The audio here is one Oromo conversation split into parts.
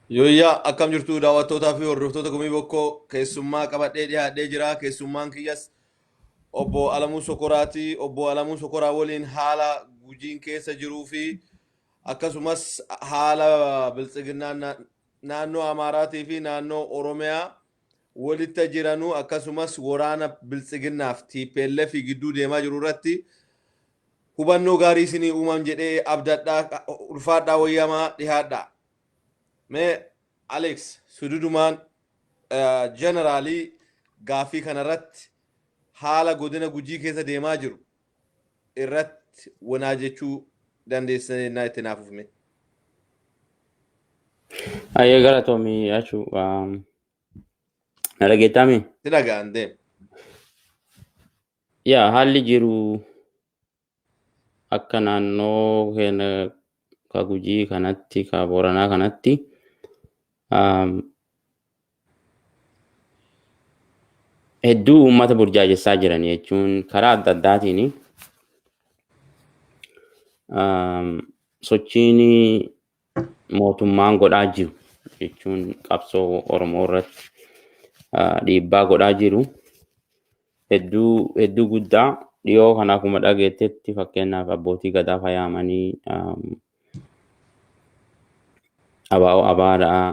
Yooyyaa akkam jirtu daawwattootaa fi hordoftoota gumii bokkoo keessummaa qabadhee dhiyaadhee jira. Keessummaan kiyyas obbo Alamuu Sokoraati. Obbo Alamuu Sokoraa waliin haala gujiin keessa jiruu fi akkasumas haala biltsiginnaa naannoo Amaaraatii fi naannoo Oromiyaa walitti jiranuu akkasumas waraana biltsiginnaaf TPLF gidduu deemaa jiru irratti hubannoo gaarii isinii uuman jedhee abdadhaa ulfaadhaa wayyamaa dhiyaadhaa. Mee Alex sududumaan generaalii gaaffii kanarratti haala godina gujii keessa deemaa jiru irratti wanaa jechuu dandeessanii itti naaf ufme. Ayyee galatoomii achuu dhaggeeffame. Si dhagaan deem. Yaa haalli jiru akka naannoo keenya ka Gujii kanatti ka Booranaa kanatti hedduu uummata burjaajessaa jiran jechuun karaa adda addaatiin sochiin mootummaan godhaa jiru jechuun qabsoo Oromoo irratti dhiibbaa godhaa jiru hedduu guddaa dhiyoo kana akkuma dhageettetti fakkeenyaaf abbootii gadaa fayyamanii abaa'oo abaadhaa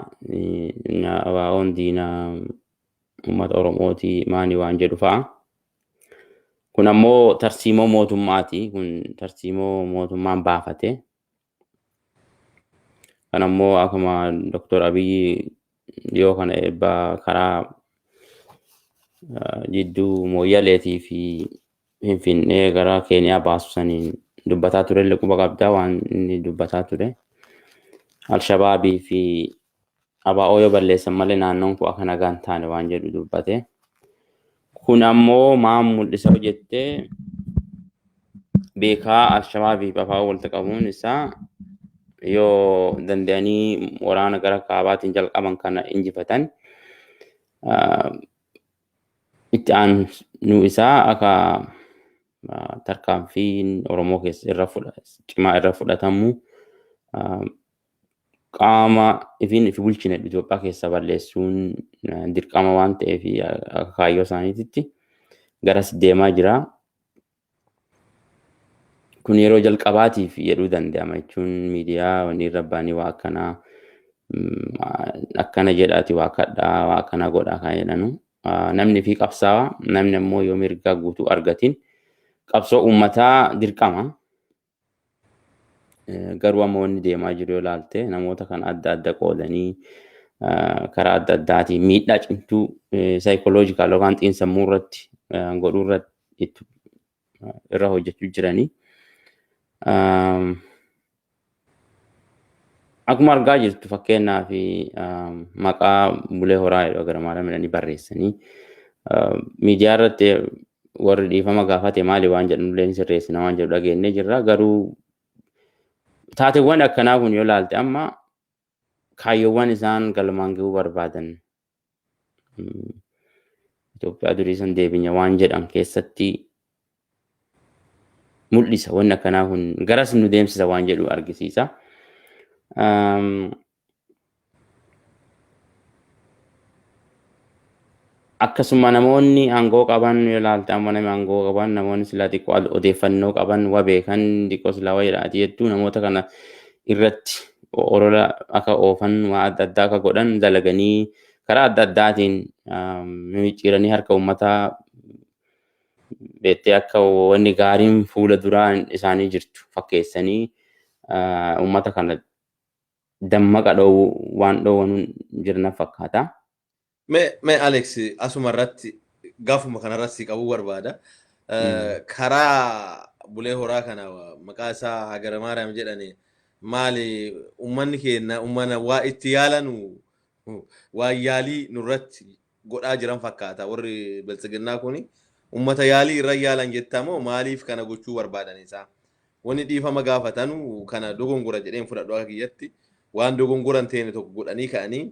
abaa'oon diinaa uummata Oromooti maani waan jedhu fa'a. Kun ammoo tarsiimoo mootummaati. Kun tarsiimoo mootummaan baafate. Kan ammoo akkuma Dr. Abiyyi dhiyoo kana eebbaa karaa jidduu Mooyyaleetii fi Finfinnee gara Keeniyaa baasu saniin dubbataa ture illee quba qabdaa waan inni dubbataa ture. Alshabaabii fi abaa'oo yoo balleessan malee naannoon kun akka nagaan taane waan jedhu dubbate. Kun ammoo maal mul'isa jettee beekaa Alshabaabii fi abaa'oo walitti qabuun isaa yoo danda'anii waraana gara kaabaatiin jalqaban kana injifatan itti aanu isaa akka tarkaanfiin Oromoo keessa cimaa irra fudhatamu qaama ifin ifi bulchine Itoophiyaa keessa balleessuun dirqama waan ta'eef akka kaayyoo isaaniitti garas deemaa jira. Kun yeroo jalqabaatiif jedhuu danda'ama jechuun miidiyaa wanni irra baanii waa akkana jedhaati waa kadhaa waa akkana godhaa kan jedhanu. Namni fi qabsaa'aa namni ammoo yoo mirgaa guutuu argatiin qabsoo uummataa dirqama. Garuu ammoo wanni deemaa jiru yoo ilaalte namoota kan adda adda qoodanii karaa adda addaatiin miidhaa cimtuu saayikoloojikaal yookaan xiinsammuu irratti godhuu irratti irra hojjechuu jiranii. Akkuma argaa jirtu fakkeenyaaf maqaa bulee horaa jedhu gara maala midhanii barreessanii miidiyaa irratti warri dhiifama gaafate maali waan jedhanullee ni sirreessina waan jedhu dhageenyee jirra. Garuu taateewwan akkanaa kun yoo ilaalte amma kaayyoowwan isaan galmaan gahuu barbaadan Itoophiyaa durii san deebinya waan jedhan keessatti mul'isa. Wanni akkanaa kun garas nu deemsisa waan jedhu argisiisa. Akkasuma namoonni aangoo qaban yoo ilaalte amma namni aangoo qaban namoonni silaa xiqqoo odeeffannoo qaban waa beekan xiqqoo silaa wayiidhaati jettu namoota kana irratti orola akka oofan waa adda addaa akka godhan dalaganii karaa adda addaatiin mimicciiranii harka uummataa beettee akka wanni gaariin fuula duraan isaanii jirtu fakkeessanii uummata kana dammaqa dhoowwu waan dhoowwanuun jirna fakkaata. Mee Alex asuma irratti gaafuma kanarratti qabuu barbaada. Karaa bulee horaa kana maqaa isaa Hagara Maariyaam jedhanii maali uummanni keenya uummana waa itti yaalanu waa yaalii nurratti godhaa jiran fakkaata. Warri biltsiginnaa kuni uummata yaalii irra yaalan jettamoo maaliif kana gochuu barbaadan isaa? Wanni dhiifama gaafatanu kana dogongora jedheen fudhadhu akka kiyyatti waan dogongoran ta'e tokko godhanii ka'anii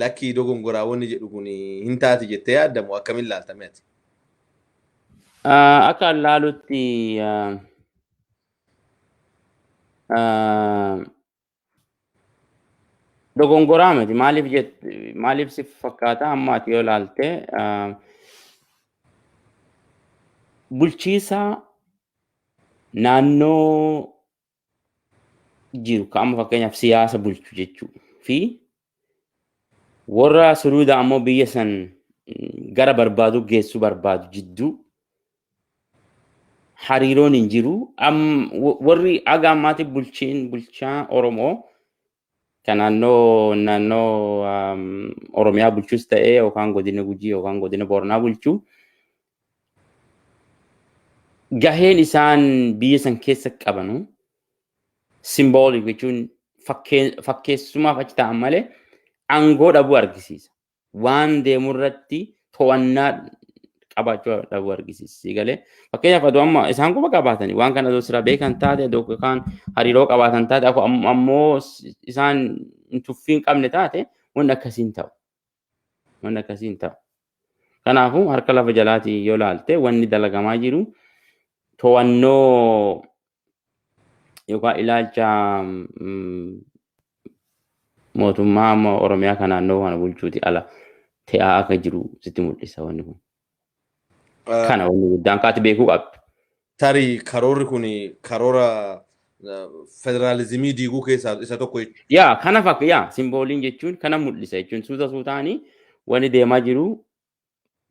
lakkii dogongoraa wanni jedhu kun hin taati jettee yaaddamu akkamiin ilaaltame ati? Akka ilaalutti Dogongoraa miti maaliif si fakkaata ammaati yoo ilaalte bulchiisa naannoo jiru amma fakkeenyaaf siyaasa bulchu jechuu fi warra suduuda ammoo biyya san gara barbaadu geessuu barbaadu jidduu hariiroon hin jiru. Warri aga ammaatti bulchaa Oromoo kan naannoo Oromiyaa bulchus ta'ee yookaan godina Gujii yookaan godina Booranaa bulchuu gaheen isaan biyya san keessa qabanu simboolik jechuun fakkeessumaaf achi ta'an malee aangoo dhabuu argisiisa. Waan deemu irratti to'annaa qabaachuu dhabuu argisiisa. Galee fakkeenyaaf aduu amma isaan quba qabaatanii waan kana aduu sira beekan taate yookaan hariiroo qabaatan taate ammoo isaan tuffii hin qabne taate wanni akkasiin ta'u. Wanni akkasiin ta'u. Kanaafuu harka lafa jalaatii yoo ilaalte wanni dalagamaa jiru to'annoo yookaan ilaalcha mootummaa amma Oromiyaa kan naannoo kana bulchuuti ala ta'aa akka jiru sitti mul'isa wanni kun. Kana wanni guddaan kaati beekuu qabdu. Tarii karoorri kun karoora federaalizimii diiguu keessaa isa tokko jechuudha. Yaa kana simbooliin jechuun kana mul'isa jechuun suutaanii wanni deemaa jiru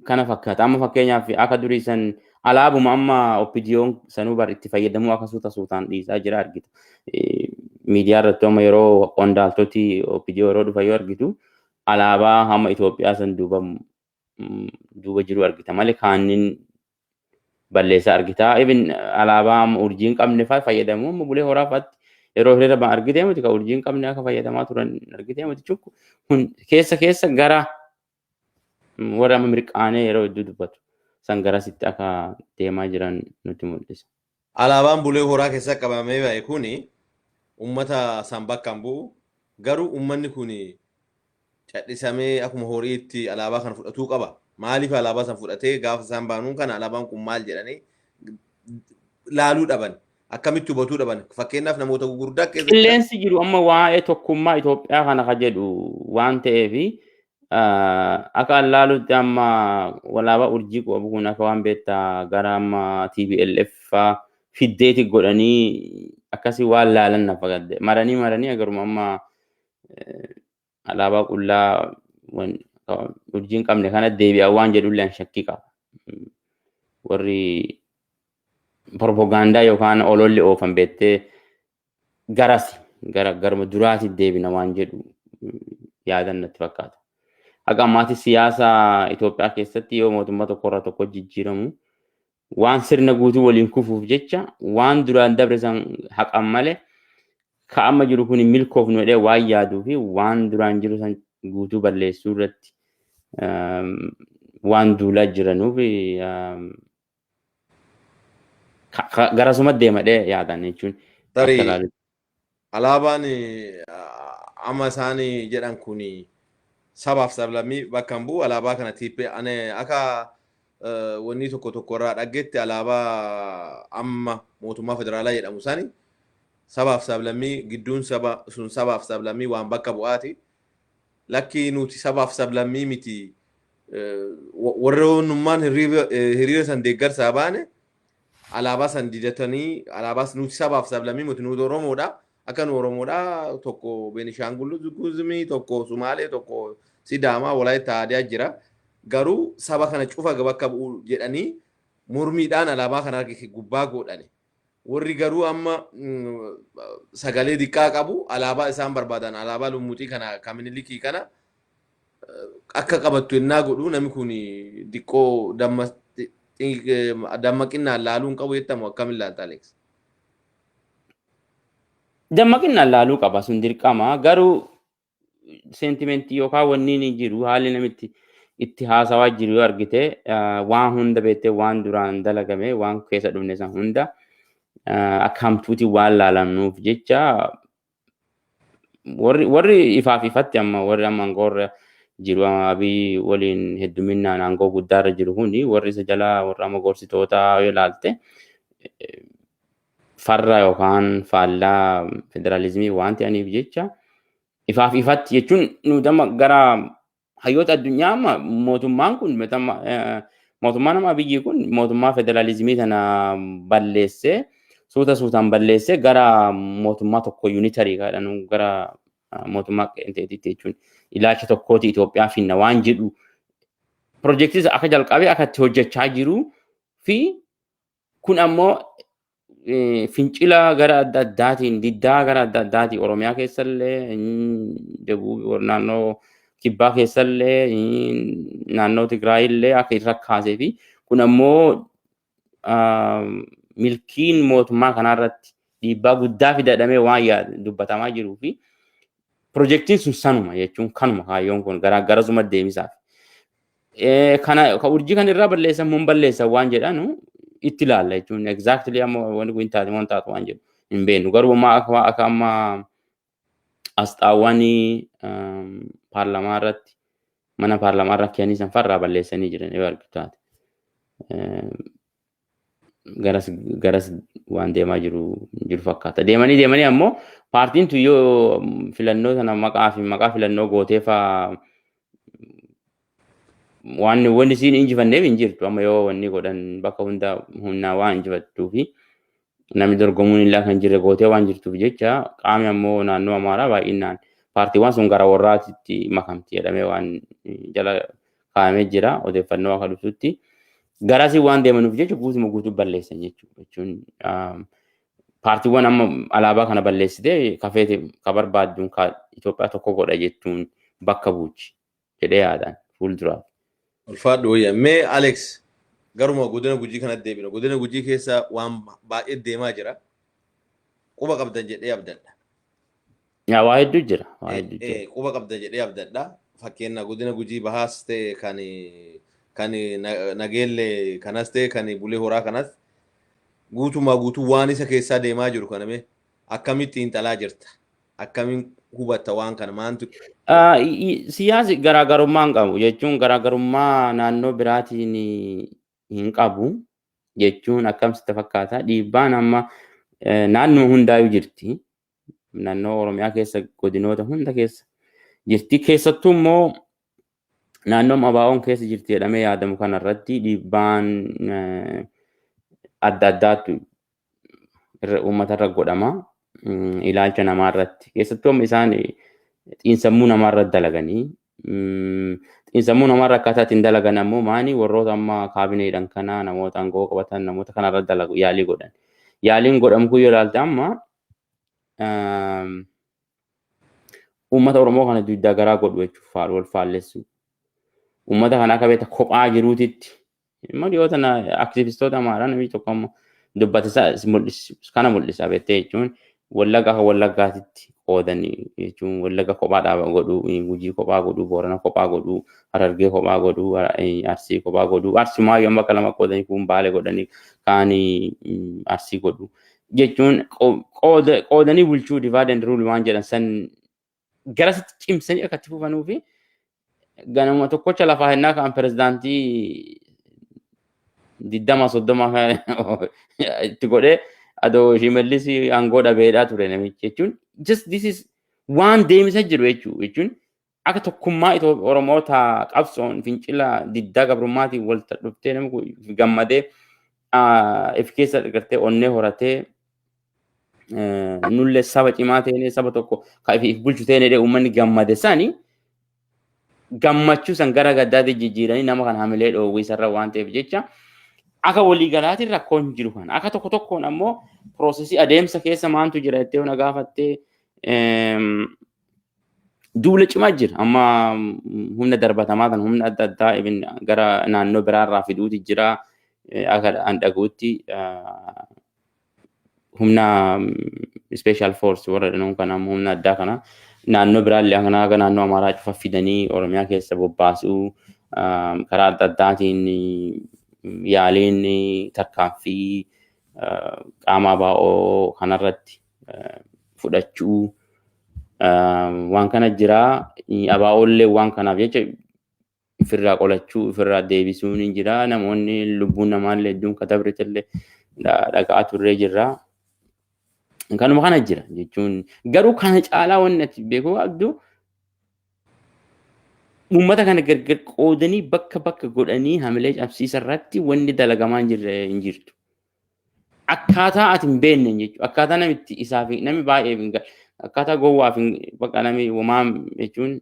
kana fakkaata. Amma fakkeenyaaf akka durii san alaabuma amma oppidiyoon sanuu bar itti fayyadamuu akka suutaan dhiisaa jira argita. Miidiyaa irratti amma yeroo qondaaltoti oppidiyoo yeroo dhufa yoo argitu alaabaa hamma Itoophiyaa san duuba jiru argita malee kaaniin balleessaa argita. Even alaabaa amma urjii hin qabne fa'aa fayyadamu amma bulee horaa fa'aatti yeroo hiriira ba'an argitee miti ka urjii hin qabne akka fayyadamaa turan argitee miti chukku keessa gara warra amma mirqaanee yeroo hedduu dubbatu san garasitti akka deemaa jiran nutti mul'isa. Alaabaan bulee horaa keessa qabamee ba'e kuni ummata san bakka hin bu'u garuu ummanni kun cadhisamee akkuma horiitti alaabaa kana fudhatuu qaba. Maaliif alaabaa san fudhatee gaafa isaan baanuun kana alaabaan kun maal jedhanii laaluu dhaban akkamitti hubatuu dhaban fakkeenyaaf namoota gurguddaa keessatti. Qilleensi jiru amma waa'ee tokkummaa Itoophiyaa kana ka jedhu waan ta'eefi akka laalutti amma alaabaa urjii qabu kun akka waan beektaa gara amma TPLF fiddeeti godhanii akkasii waan laalan nafa gadde maranii agaruma amma alaabaa qullaa urjii hin qabne kana deebi'aa waan jedhullee shakkii qaba. Warri propagaandaa yookaan ololli oofan beektee garuma duraati deebina waan jedhu yaadan natti fakkaata. Akka ammaatti siyaasa Itoophiyaa keessatti yoo mootummaa tokkorraa tokko jijjiiramu waan sirna guutuu waliin kufuuf jecha waan duraan dabre san haqan malee ka amma jiru kun milkoofnu jedhee waan yaaduu fi waan duraan jiru san guutuu balleessuu irratti waan duulaa jiranuuf garasuma deemadhee yaadan jechuun. Tarii alaabaan amma isaan jedhan kun sabaaf sablammii bakka hin bu'u alaabaa kana tiippee akka wanni tokko irraa dhaggeetti alaabaa amma mootummaa federaalaa jedhamu sani sabaaf sablammii gidduun sabaaf sablammii waan bakka bu'aati. Lakki nuti sabaaf sablammii miti warroonnummaan hiriira san deeggarsaa baane alaabaa san didatanii alaabaa nuti sabaaf sablammii miti nuti Oromoodha. Akka nu Oromoodha tokko Beenishaangul Gumuzii tokko Sumaalee tokko Sidaamaa Walaayittaa Aadaa jira. Garuu saba kana cufa bakka bu'u jedhanii mormiidhaan alaabaa kana gubbaa godhani. Warri garuu amma sagalee diqqaa qabu alaabaa isaan barbaadan alaabaa lumuutii kana kaminilikii kana akka qabattu innaa godhu namni kun diqqoo dammaqinnaan laaluun qabu jettamu akkamiin laalta Alex? Dammaqinnaan laaluu qaba sun dirqama garuu seentimentii yookaan wanni ni jiru haalli namitti itti haasawaa jiru yoo argite waan hunda beektee waan duraan dalagame waan keessa dhufne san hunda akka hamtuuti waan laalamnuuf jecha warri ifaaf ifatti amma warri amma angoorra jiru Abiy waliin hedduminaan aangoo guddaarra jiru hundi warri isa jalaa warra amma gorsitoota yoo ilaalte farra yookaan faallaa federaalizimii waan ta'aniif jecha ifaaf ifatti jechuun nuti amma gara hayyoota addunyaa amma mootummaan kun mootummaan amma biyyi kun mootummaa federaalizimii tana balleessee suutaan balleessee gara mootummaa tokko unitarii kadhanu gara mootummaa qeenxeetiitti jechuun ilaalcha tokkooti Itoophiyaa finna waan jedhu piroojeektii akka jalqabee akka itti hojjechaa jiru fi kun ammoo fincila gara adda addaatiin diddaa gara adda addaatiin Oromiyaa keessallee Debuub naannoo Kibbaa keessallee naannoo Tigraayillee akka irra kaasee fi kun ammoo milkiin mootummaa kanarratti dhiibbaa guddaa fidadhamee waan dubbatamaa jiruu fi piroojeektiin sun sanuma jechuun kanuma kaayyoon kun garaagarasuma deemisaaf. Kana urjii kan irraa balleessan mun balleessan waan jedhanu itti ilaalla jechuun exactly amma wanti kun taate waan taatu waan jedhu hin beeknu garuu akka amma asxaawwan paarlamaa irratti mana paarlamaa irra kiyanii san farraa balleessanii jiran yoo argitu taate garas waan deemaa jiru fakkaata. Deemanii ammoo paartiin tun yoo filannoo sana maqaa filannoo gooteefaa waan isiin injifanneef hin jirtu amma yoo wanni godhan bakka hunda humnaa waan injifattuu fi namni dorgomuun illaa kan jirre gootee waan jirtuuf jecha qaamni ammoo naannoo Amaaraa baay'inaan paartiiwwan sun gara warraatitti makamti jedhamee waan jala kaa'amee jira odeeffannoo akka dhuftutti garasii waan deemanuuf jecha guutuu balleessan jechuun paartiiwwan amma alaabaa kana balleessitee kafeete ka barbaadduun ka Itoophiyaa tokko godha jettuun bakka buuchi jedhee yaadaan fuulduraaf. Ulfaadhu wayyaa. Mee Alex garuma godina Gujii kanatti deebina. Godina Gujii keessa waan baay'ee deemaa jira. Quba qabdan jedhee abdadha. Yaa waa hedduu jira. Quba qabdan jedhee abdadha. Fakkeenya godina Gujii bahaas ta'e kan nageelle kanas ta'e kan bulee horaa kanas guutuu waan isa keessaa deemaa jiru kana mee akkamitti xiinxalaa jirta? Akkamiin hubatta waan kana maantu? Siyaasi garaagarummaa hin qabu jechuun garaagarummaa naannoo biraatiin hin qabu jechuun akkamitti fakkaata dhiibbaan amma naannoo hundaayyuu jirti. Naannoo Oromiyaa keessa godinoota hunda keessa jirti. Keessattuu immoo naannoo Abaa'oon keessa jirti jedhamee yaadamu kanarratti dhiibbaan adda addaatu uummatarra godhama. Ilaalcha namaa irratti keessattuu isaan xiinsammuu namaa irratti dalaganii xiinsammuu namaa irra akkaataa ittiin dalagan ammoo maani warroota amma kaabineedhaan kana namoota aangoo qabatan namoota kanarra dalagu yaalii godhan. Yaaliin godhamu kun yoo ilaalte amma uummata Oromoo kana duddaa garaa godhu jechuuf wal faallessu. Uummata kana akka beekta kophaa jiruutitti immoo dhiyoota aktivistoota Amaaraa namni tokko amma dubbatisaa kana mul'isa beektee jechuun wallaggaatitti qoodanii jechuun wallagga kophaa dhaaba godhuu, Gujii kophaa godhuu, Boorana kophaa godhuu, Harargee kophaa godhuu, Arsii kophaa godhuu, Arsumaa yoo bakka lama qoodanii kun Baalee godhanii kaan Arsii godhuu jechuun qoodanii bulchuu divide and rule waan jedhan san garasitti cimsanii akka itti fufanuu fi ganama tokkocha lafaa hennaa kan pirezidaantii 20-30 itti godhee adoo Shimallis aangoo dhabeedhaa ture namichi jechuun just this is waan deemisa jiru jechuun akka tokkummaa Oromoota qabsoon fincila diddaa gabrummaatiin walta dhuftee namni gammadee if keessa gartee onnee horatee nullee saba cimaa ta'ee saba tokko kan if bulchu ta'ee uummanni gammade sani gammachuu san gara gaddaatti jijjiiranii nama kan hamilee dhoowwisarra waan ta'eef jecha akka waliigalaatiin rakkoon jiru kan akka tokkoon ammoo piroosesii adeemsa keessa maantu jira jettee ona gaafattee duula cimaa jira amma humna darbatamaa kan humna adda addaa gara naannoo biraarraa fiduuti jira akka an dhaguutti humna special force warra jedhamu kana humna addaa kana naannoo biraallee kana akka naannoo Amaaraa cufa fidanii Oromiyaa keessa bobbaasuu karaa adda addaatiin yaaliin tarkaanfii qaama ABO kanarratti fudhachuu waan kana jira ABOllee waan kanaaf jecha ofirraa qolachuu ofirraa deebisuun hin jira namoonni lubbuun namaallee hedduun katabretillee dhagaa turree jirra kanuma kana jira jechuun garuu kana caalaa wanni ati beekuu qabdu uummata kana gargar qoodanii bakka godhanii hamilee cabsiisa irratti wanni dalagamaa hin jirtu. Akkaataa ati hin beekne jechuudha. Akkaataa namitti isaa fi namni baay'ee akkaataa gowwaa fi bakka namni uumaa jechuun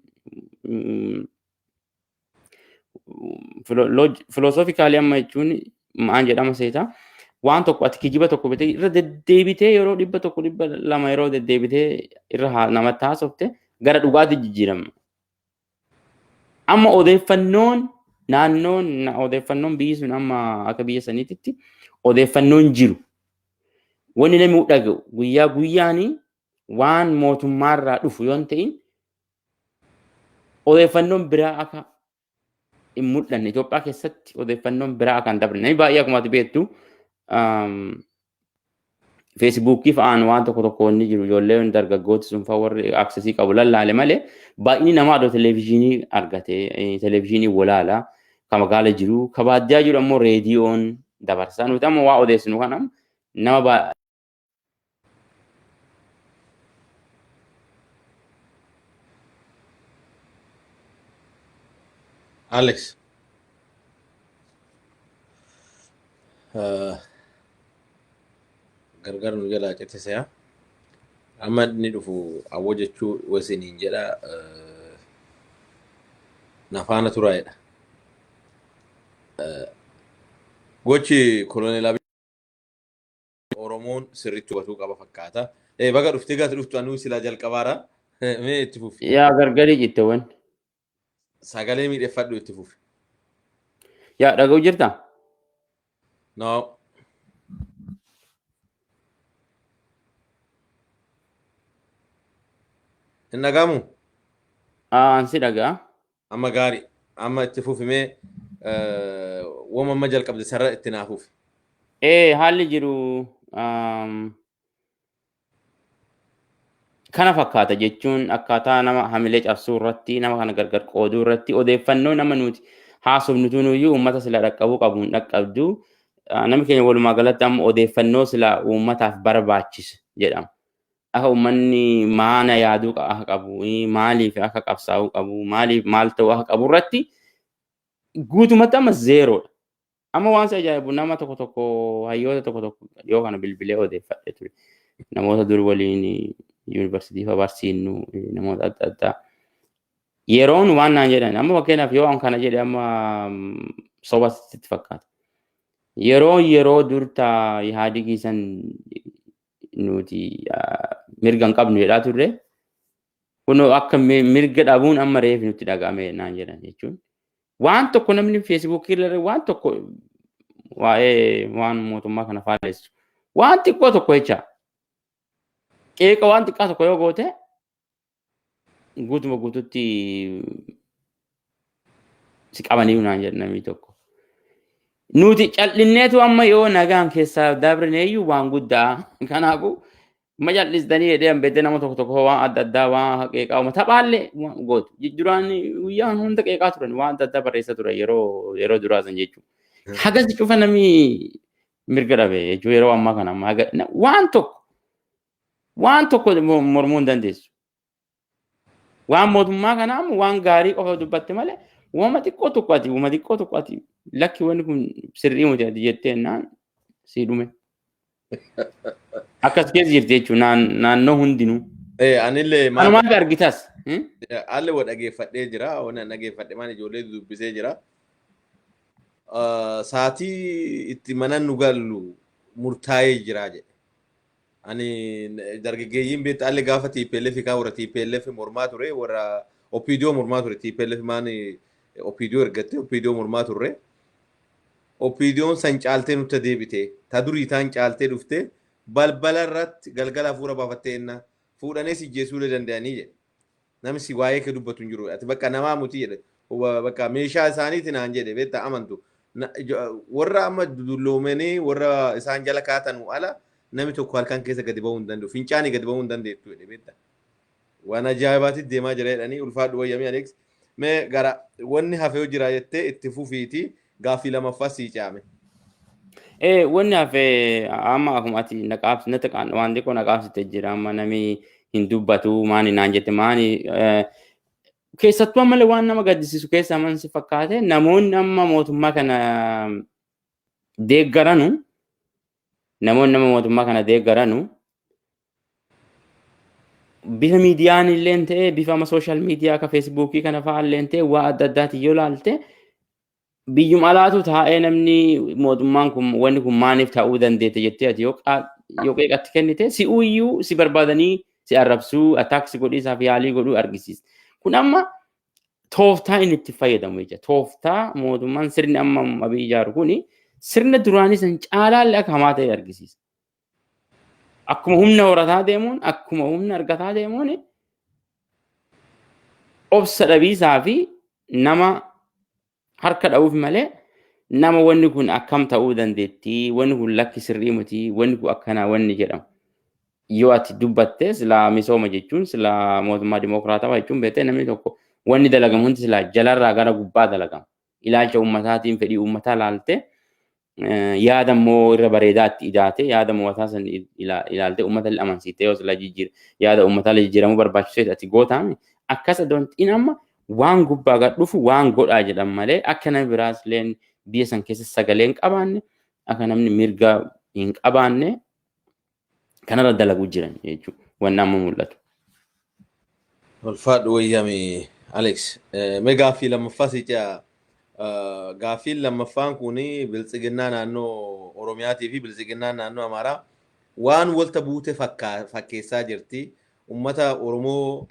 filoosoofikaali amma jechuun maal jedhama seetaa waan tokko ati kijiba tokko bitee irra deddeebitee yeroo 100 yeroo deddeebitee irra namatti haasofte gara dhugaatti jijjiirama. Amma odeeffannoon naannoon odeeffannoon biyyi sun amma akka biyya saniitti odeeffannoon jiru. Wanni namni dhaga'u guyyaa guyyaanii waan mootummaarraa dhufu yoo ta'in odeeffannoon biraa akka hin mul'anne Itoophiyaa keessatti odeeffannoon biraa akka hin dabarre namni baay'ee akkuma ati beektu feesbuukii fa'aan waan tokko inni jiru ijoolleen dargaggooti sun fa'aa warri aksesii qabu lallaale malee baay'inni namaa adoo televezyiinii argate televezyiinii walaala kan magaala jiru kan baadiyyaa jiru ammoo reediyoon dabarsa nuti amma waa odeessinu kana nama Alex. Gargar nu jala citise amma inni dhufu awwo jechuu wasiniin jedha nafaana turaayedha. Gochi koloneel Oromoon sirriitti hubatuu qaba fakkaata. Baga dhuftee gaati dhuftu anuu silaa jalqabaara. Mee itti fufi. Yaa gargarii jetteewwan. Sagalee miidheffadhu itti fufi. Yaa dhaga'u jirta? No. Hin dhagamu? Ansi dhagaa. Amma gaarii. Amma itti fufimee wama amma jalqabde sarara itti naafuuf. Haalli jiru kana fakkaata jechuun akkaataa nama hamilee cabsuu irratti nama kana gargar qooduu irratti odeeffannoo nama nuti haasofnutu nuyyuu uummata sila dhaqqabuu qabuun dhaqqabdu namni keenya walumaa galatti amma odeeffannoo sila uummataaf barbaachisa jedhama. Akka uummanni maana yaaduu akka qabu maaliif akka qabsaa'uu qabu maaliif maal ta'uu akka qabu irratti guutumatti amma zeeroodha. Amma waan isa ajaa'ibu nama tokko hayyoota tokko yoo kana bilbilee odeeffadhe ture. Namoota dur waliin yuunivarsiitii fa barsiinnu namoota adda addaa. Yeroon waan naan jedhan amma fakkeenyaaf yoo an kana jedhe amma sobasitti fakkaata. Yeroo durta Ihaadigii san nuti mirga hin qabnu jedhaa turre kun akka mirga dhabuun amma reefi nutti dhaga'ame naan jedhan jechuun. Waan tokko namni feesbuukii irra waan tokko waa'ee waan mootummaa kana faallessu waan xiqqoo tokko jecha qeeqa waan xiqqaa tokko yoo goote guutuma guututti si qabanii naan jedhan namni tokko. Nuti callinneetu amma yoo nagaan keessaa dabrineeyyuu waan guddaa kanaafuu majallisdanii jedhee beekte nama tokko waan adda addaa waan qeeqaa uuma taphaallee gootu. Duraan guyyaan hunda qeeqaa turan waan adda addaa barreessa turan yeroo duraa san jechuudha. Hagas cufa namni mirga dhabe jechuudha yeroo ammaa kana amma waan tokko mormuu hin dandeessu. Waan mootummaa kana amma waan gaarii qofa dubbatte malee uuma xiqqoo tokko ati lakki wanni kun sirrii muti ati jettee naan sii dhume. Akkas keessa jirti jechuudha naannoo hundinuu. Anillee maal argitas? Haalli waa dhageeffadhee jira. Waan dhageeffadhe maan ijoollee dubbisee jira. Saatii itti mana nu gallu murtaa'ee jira jedhe. Ani dargaggeeyyiin beektu haalli gaafa TPLF kaa warra TPLF mormaa ture warra OPDO mormaa ture TPLF maan OPDO ergatte OPDO mormaa turre. OPDOon san caaltee nutti deebite. Ta durii taan caaltee dhufte balbala irratti galgala hafuura baafattee enna fuudhanee si jeesuu danda'anii jedhe. Namni si waa'ee kee dubbatu hin jiru. Ati bakka namaa muti jedhe. Bakka meeshaa isaaniitiin naan jedhe beektaa amantu. Warra amma dulloomanii warra isaan jala kaatan ala namni tokko halkan keessa gadi ba'uu hin danda'u. Fincaanii gadi ba'uu hin dandeettu jedhe beektaa. Waan ajaa'ibaatti deemaa jira jedhanii ulfaadhu wayyamii Alex. Mee gara wanni hafee jira jettee itti fufiiti gaaffii lammaffaa sii caame. wanni hafe amma akkuma ati naqaabsi natti waan xiqqoo naqaabsite jira amma namni hin dubbatu maani naan jette maani keessattuu ammallee waan nama gaddisiisu keessa amansi fakkaate namoonni amma mootummaa kana deeggaranu namoonni nama mootummaa kana deeggaranu bifa miidiyaan illee ta'e bifa ama sooshaal miidiyaa akka feesbuukii kana fa'aa illee ta'e waa adda addaati yoo ilaalte biyyuma alaatu taa'ee namni mootummaan kun wanni kun maaniif ta'uu dandeette jettee ati yoo qeeqatti kennite si'uuyyuu si barbaadanii si arrabsuu attaaksii godhiisaaf yaalii godhuu argisiisa. Kun amma tooftaa inni itti fayyadamu jecha tooftaa mootummaan sirni amma abii ijaaru kuni sirna duraanii san caalaallee akka hamaa ta'e argisiisa. Akkuma humna horataa deemuun akkuma humna argataa deemuun obsa dhabiisaa fi nama harka dha'uuf malee nama wanni kun akkam ta'uu dandeetti wanni kun lakki sirrii miti wanni kun akkana wanni jedhamu yoo ati dubbatte silaa misooma jechuun silaa mootummaa dimokiraatawaa jechuun beektee namni tokko wanni dalagamu hundi silaa jalarraa gara gubbaa dalagama ilaalcha ummataatiin fedhii ummataa laalte yaada immoo irra bareedaatti idaate yaada ummataa san ilaalte ummata amansiite yoo silaa yaada ummataa jijjiiramuu barbaachisee ati gootaame akkas adoontiin amma waan gubbaa gad dhufu waan godhaa jedhan malee akka namni biraas leen biyya san keessa sagalee hin qabaanne akka namni mirga hin qabaanne kanarra dalaguu jiran jechuudha waan amma mul'atu. Ulfaadhu wayyami Alex. Mee gaaffii lammaffaa siicaa gaaffiin lammaffaan kuni biltsiginnaa naannoo Oromiyaatii fi biltsiginnaa naannoo Amaaraa waan walta buute fakkeessaa jirti. Uummata Oromoo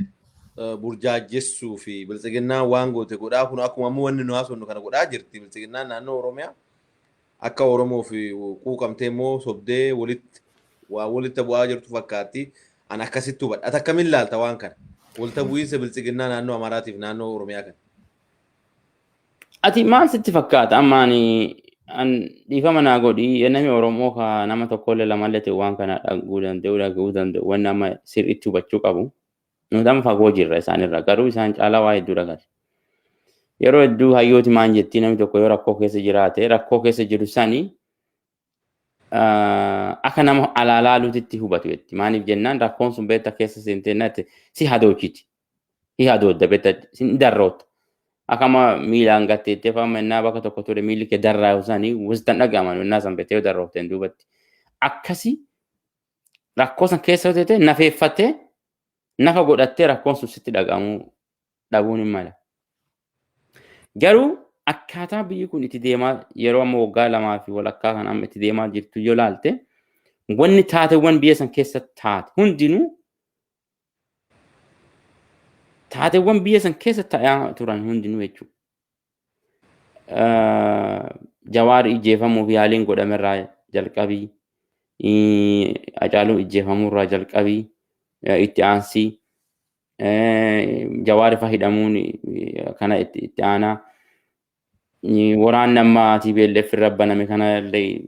burjaajessuu fi biltsiginnaa waan goote godhaa kun akkuma ammoo wanni nu haasofnu kana godhaa jirti. Biltsiginnaa naannoo Oromiyaa akka Oromoo fi quuqamtee immoo sobdee walitti bu'aa jirtu fakkaatti. An akkasitti hubadha. Ati akkamiin ilaalta waan kana? Walta bu'iinsa biltsiginnaa naannoo Amaaraatiif naannoo Oromiyaa kana. Ati maal sitti fakkaata ammaani dhiifama naa godhi namni Oromoo ka nama tokkollee lamallee ta'e waan kana dhaguu danda'u waan nama sirriitti hubachuu qabu. Nuti amma fagoo jirra isaanirra garuu isaan caalaa waa hedduu dhagate. Yeroo hedduu hayyooti maan jettii namni tokko yoo rakkoo keessa jiraate rakkoo keessa jiru sanii akka nama alaalaaluutitti hubatu jetti. Maaliif jennaan rakkoon sun beektaa keessa seenteennaatti si hadoochiti. Si hadoodda beektaa si darroota. Akkama miilaan gatteettee fa'aa mannaa bakka tokko ture miilli kee darraa isaanii wasittan dhagaman mannaa san beektee yoo darroofteen duubatti. Akkasii rakkoo san keessa yoo ta'e nafeeffattee nafa godhattee rakkoon sun sitti dhagahamuu dhabuun hin mala. Garuu akkaataa biyyi kun itti deemaa yeroo amma waggaa lamaa fi walakkaa kan amma itti deemaa jirtu yoo laalte wanni taateewwan biyya san keessa taate hundinuu taateewwan biyya san keessa ta'aa turan hundinuu jechuudha. Jawaar ijjeefamuu fi yaaliin godhamerraa jalqabii Hacaaluu ijjeefamurraa jalqabii itti aansii Jawaar ifa hidhamuun kana itti aanaa waraanni amma TPLF irra baname kana illee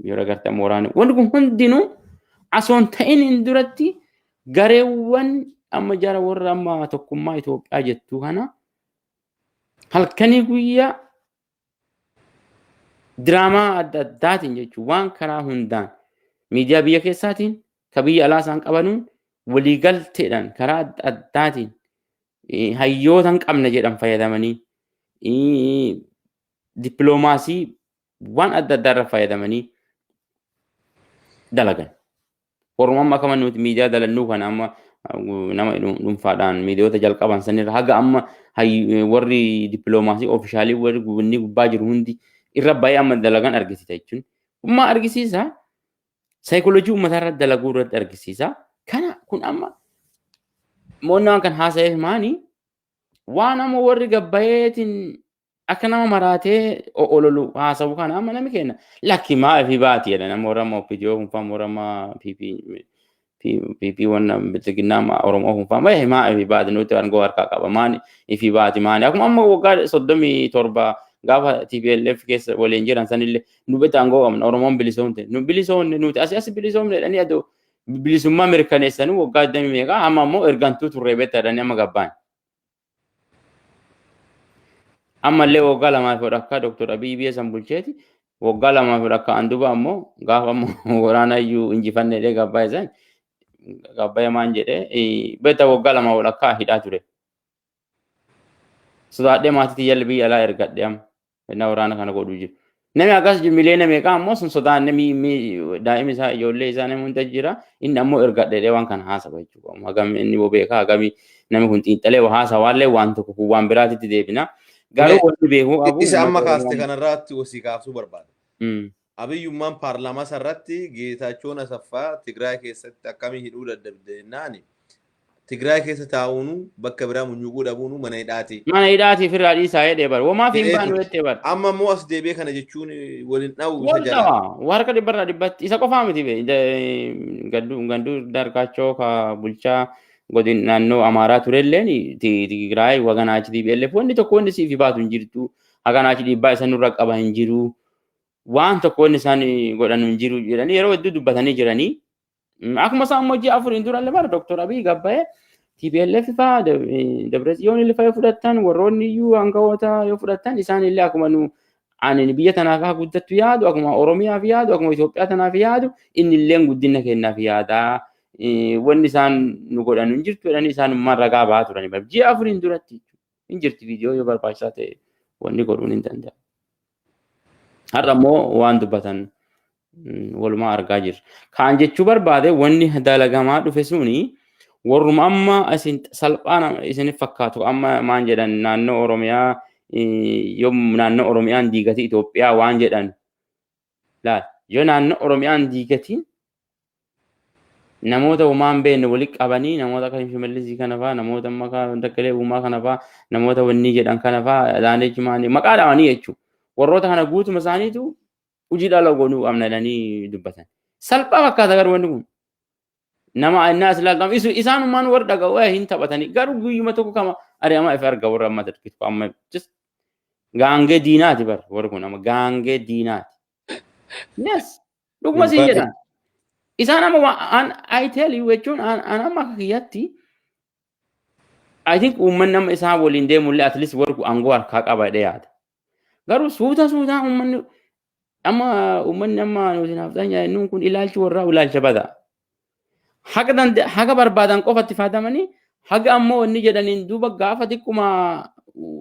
yeroo agartan waraanni wanti kun hundinuu asoon ta'in hin duratti gareewwan amma jara warra amma tokkummaa Itoophiyaa jettu kana halkanii guyyaa diraamaa adda addaatiin jechuun waan karaa hundaan miidiyaa biyya keessaatiin ka biyya alaa isaan qabanuun waliigalteedhaan karaa adda addaatiin hayyoota hin qabne jedhan fayyadamanii dippiloomaasii waan adda addaarra fayyadamanii dalagan. Oromoon akka nuti miidiyaa dalannuu kana amma nama dhuunfaadhaan miidiyoota jalqaban sanirra haga amma warri dippiloomaasii oofishaalii warri gubbaa jiru hundi irra baay'ee amma dalagan argisiisa jechuun. Ummaa argisiisa saayikooloojii uummataa dalaguu irratti argisiisa. Kana kun amma moonnaan kan haasa'eef maani waan amma warri gabbayeetiin akka nama maraatee ololu haasa'u kana amma nami kenna lakki maa fi baati jedha nama warra amma OPDO kunfaa warra amma PP wanna biltsiginnaa Oromoo kunfaa maa fi baati nuti aangoo harkaa qaba maani fi baati maani akkuma amma waggaa 37 gaafa TPLF keessa waliin jiran sanillee nu bita aangoo qabna Oromoon bilisoomte nu bilisoomne nuti as bilisoomne jedhanii adoo bilisummaa mirkaneessanii waggaa 20 meeqa amma ammoo ergantuu turree beektaa jedhanii amma gabbaan. Amma illee waggaa lamaa fi akka Dr. Abiy biyya san bulcheeti waggaa lama fi akka anduba ammoo gaafa ammoo waraana iyyuu injifannee dhee gabbaa isaan gabbaa maan jedhee beeta waggaa lama akka hidhaa ture. Sodaadhee maatii jalbii alaa ergadhee amma innaa waraana kana godhuu jiru. Namni akkas miliyoona meeqaa ammoo sun sodaan daa'imni isaa ijoollee isaa namni hunda jira inni ammoo ergadhee waan kana haasaba jechuudha. Hagam inni bobeekaa hagamii namni kun xiinxalee haasa waallee waan tokko kun waan biraatitti deebina. Garuu wanti beekuu qabu. Isa amma kaaste kanarratti wasii kaasuu barbaada. Abiyyummaan paarlaamaa sarratti Geetaachoon Asaffaa Tigraay keessatti akkamii hidhuu dadhabdeennaani. Tigraay keessa taa'uun bakka biraa munyuquu dhabuun mana hidhaati. Mana hidhaati firraa dhiisaa jedhee bara. Wamaa fi hin baanu jettee bara. Amma immoo as deebi'ee kana jechuun waliin dhawu isa jala. Warra dhibbarraa dhibbatti isa qofaa miti ganduu dargaachoo ka bulchaa godin naannoo Amaaraa turelleen Tigraay waganaachi TPLF wanni tokko wanni siif baatu hin jirtu. Haganaachi dhiibbaa isa nurra qaba hin jiru. Waan tokko wanni isaan godhan hin jiru jedhanii yeroo hedduu dubbatanii jiranii. Akkuma isaan hojii afuriin durallee bara Dr. Abiy gabba'ee TPLF fa'aa Dabretsiyoon illee fa'aa fudhatan warroonni iyyuu hangawoota yoo fudhatan isaan illee akkuma nu ani biyya tanaaf haa guddattu yaadu akkuma Oromiyaaf yaadu akkuma Itoophiyaa tanaaf yaadu inni illee guddina kennaaf yaada wanni isaan nu godhan hin jirtu jedhanii isaan ragaa ba'aa turani bara ji'a afuriin duratti hin jirti viidiyoo yoo barbaachisaa ta'e wanni godhuun hin danda'a. Har'a immoo waan dubbatan walumaa argaa jirra. Kaan jechuu barbaade wanni dalagamaa dhufe suni warruma amma isin salphaan isinif fakkaatu amma maan jedhan naannoo Oromiyaa yoo naannoo Oromiyaan diigati Itoophiyaa waan jedhan laal yoo naannoo Oromiyaan diigati namoota uumaan beekne walitti qabanii namoota kan Shimallisii kana fa'aa namoota amma kan Dakkalee Uumaa kana fa'aa namoota wanni jedhan kana fa'aa Adaanechi maanii maqaa dhaabanii jechuudha. Warroota kana guutuma isaaniitu hojii dhala goonuu qabna jedhanii dubbatan. Salphaa fakkaata garuu wanni kun. Nama innaas ilaaltamu isaanumaan warra dhaga'uu hin taphatanii garuu guyyuma tokko kama ari'amaa ifa arga warra amma darbitu amma gaangee diinaati bara warri kun amma gaangee diinaati. Yes dhuguma siin jedhan. Isaan amma I tell you jechuun amma akka kiyyatti I think uummanni amma isaan waliin deemullee at least warri aangoo harkaa qaba jedhee yaada. Garuu suuta uummanni amma uummanni amma nuti naaftaan jennuun kun ilaalchi warraa ilaalcha badaa. Haga barbaadan qofatti fayyadamanii haga ammoo wanni jedhaniin duuba gaafa xiqquma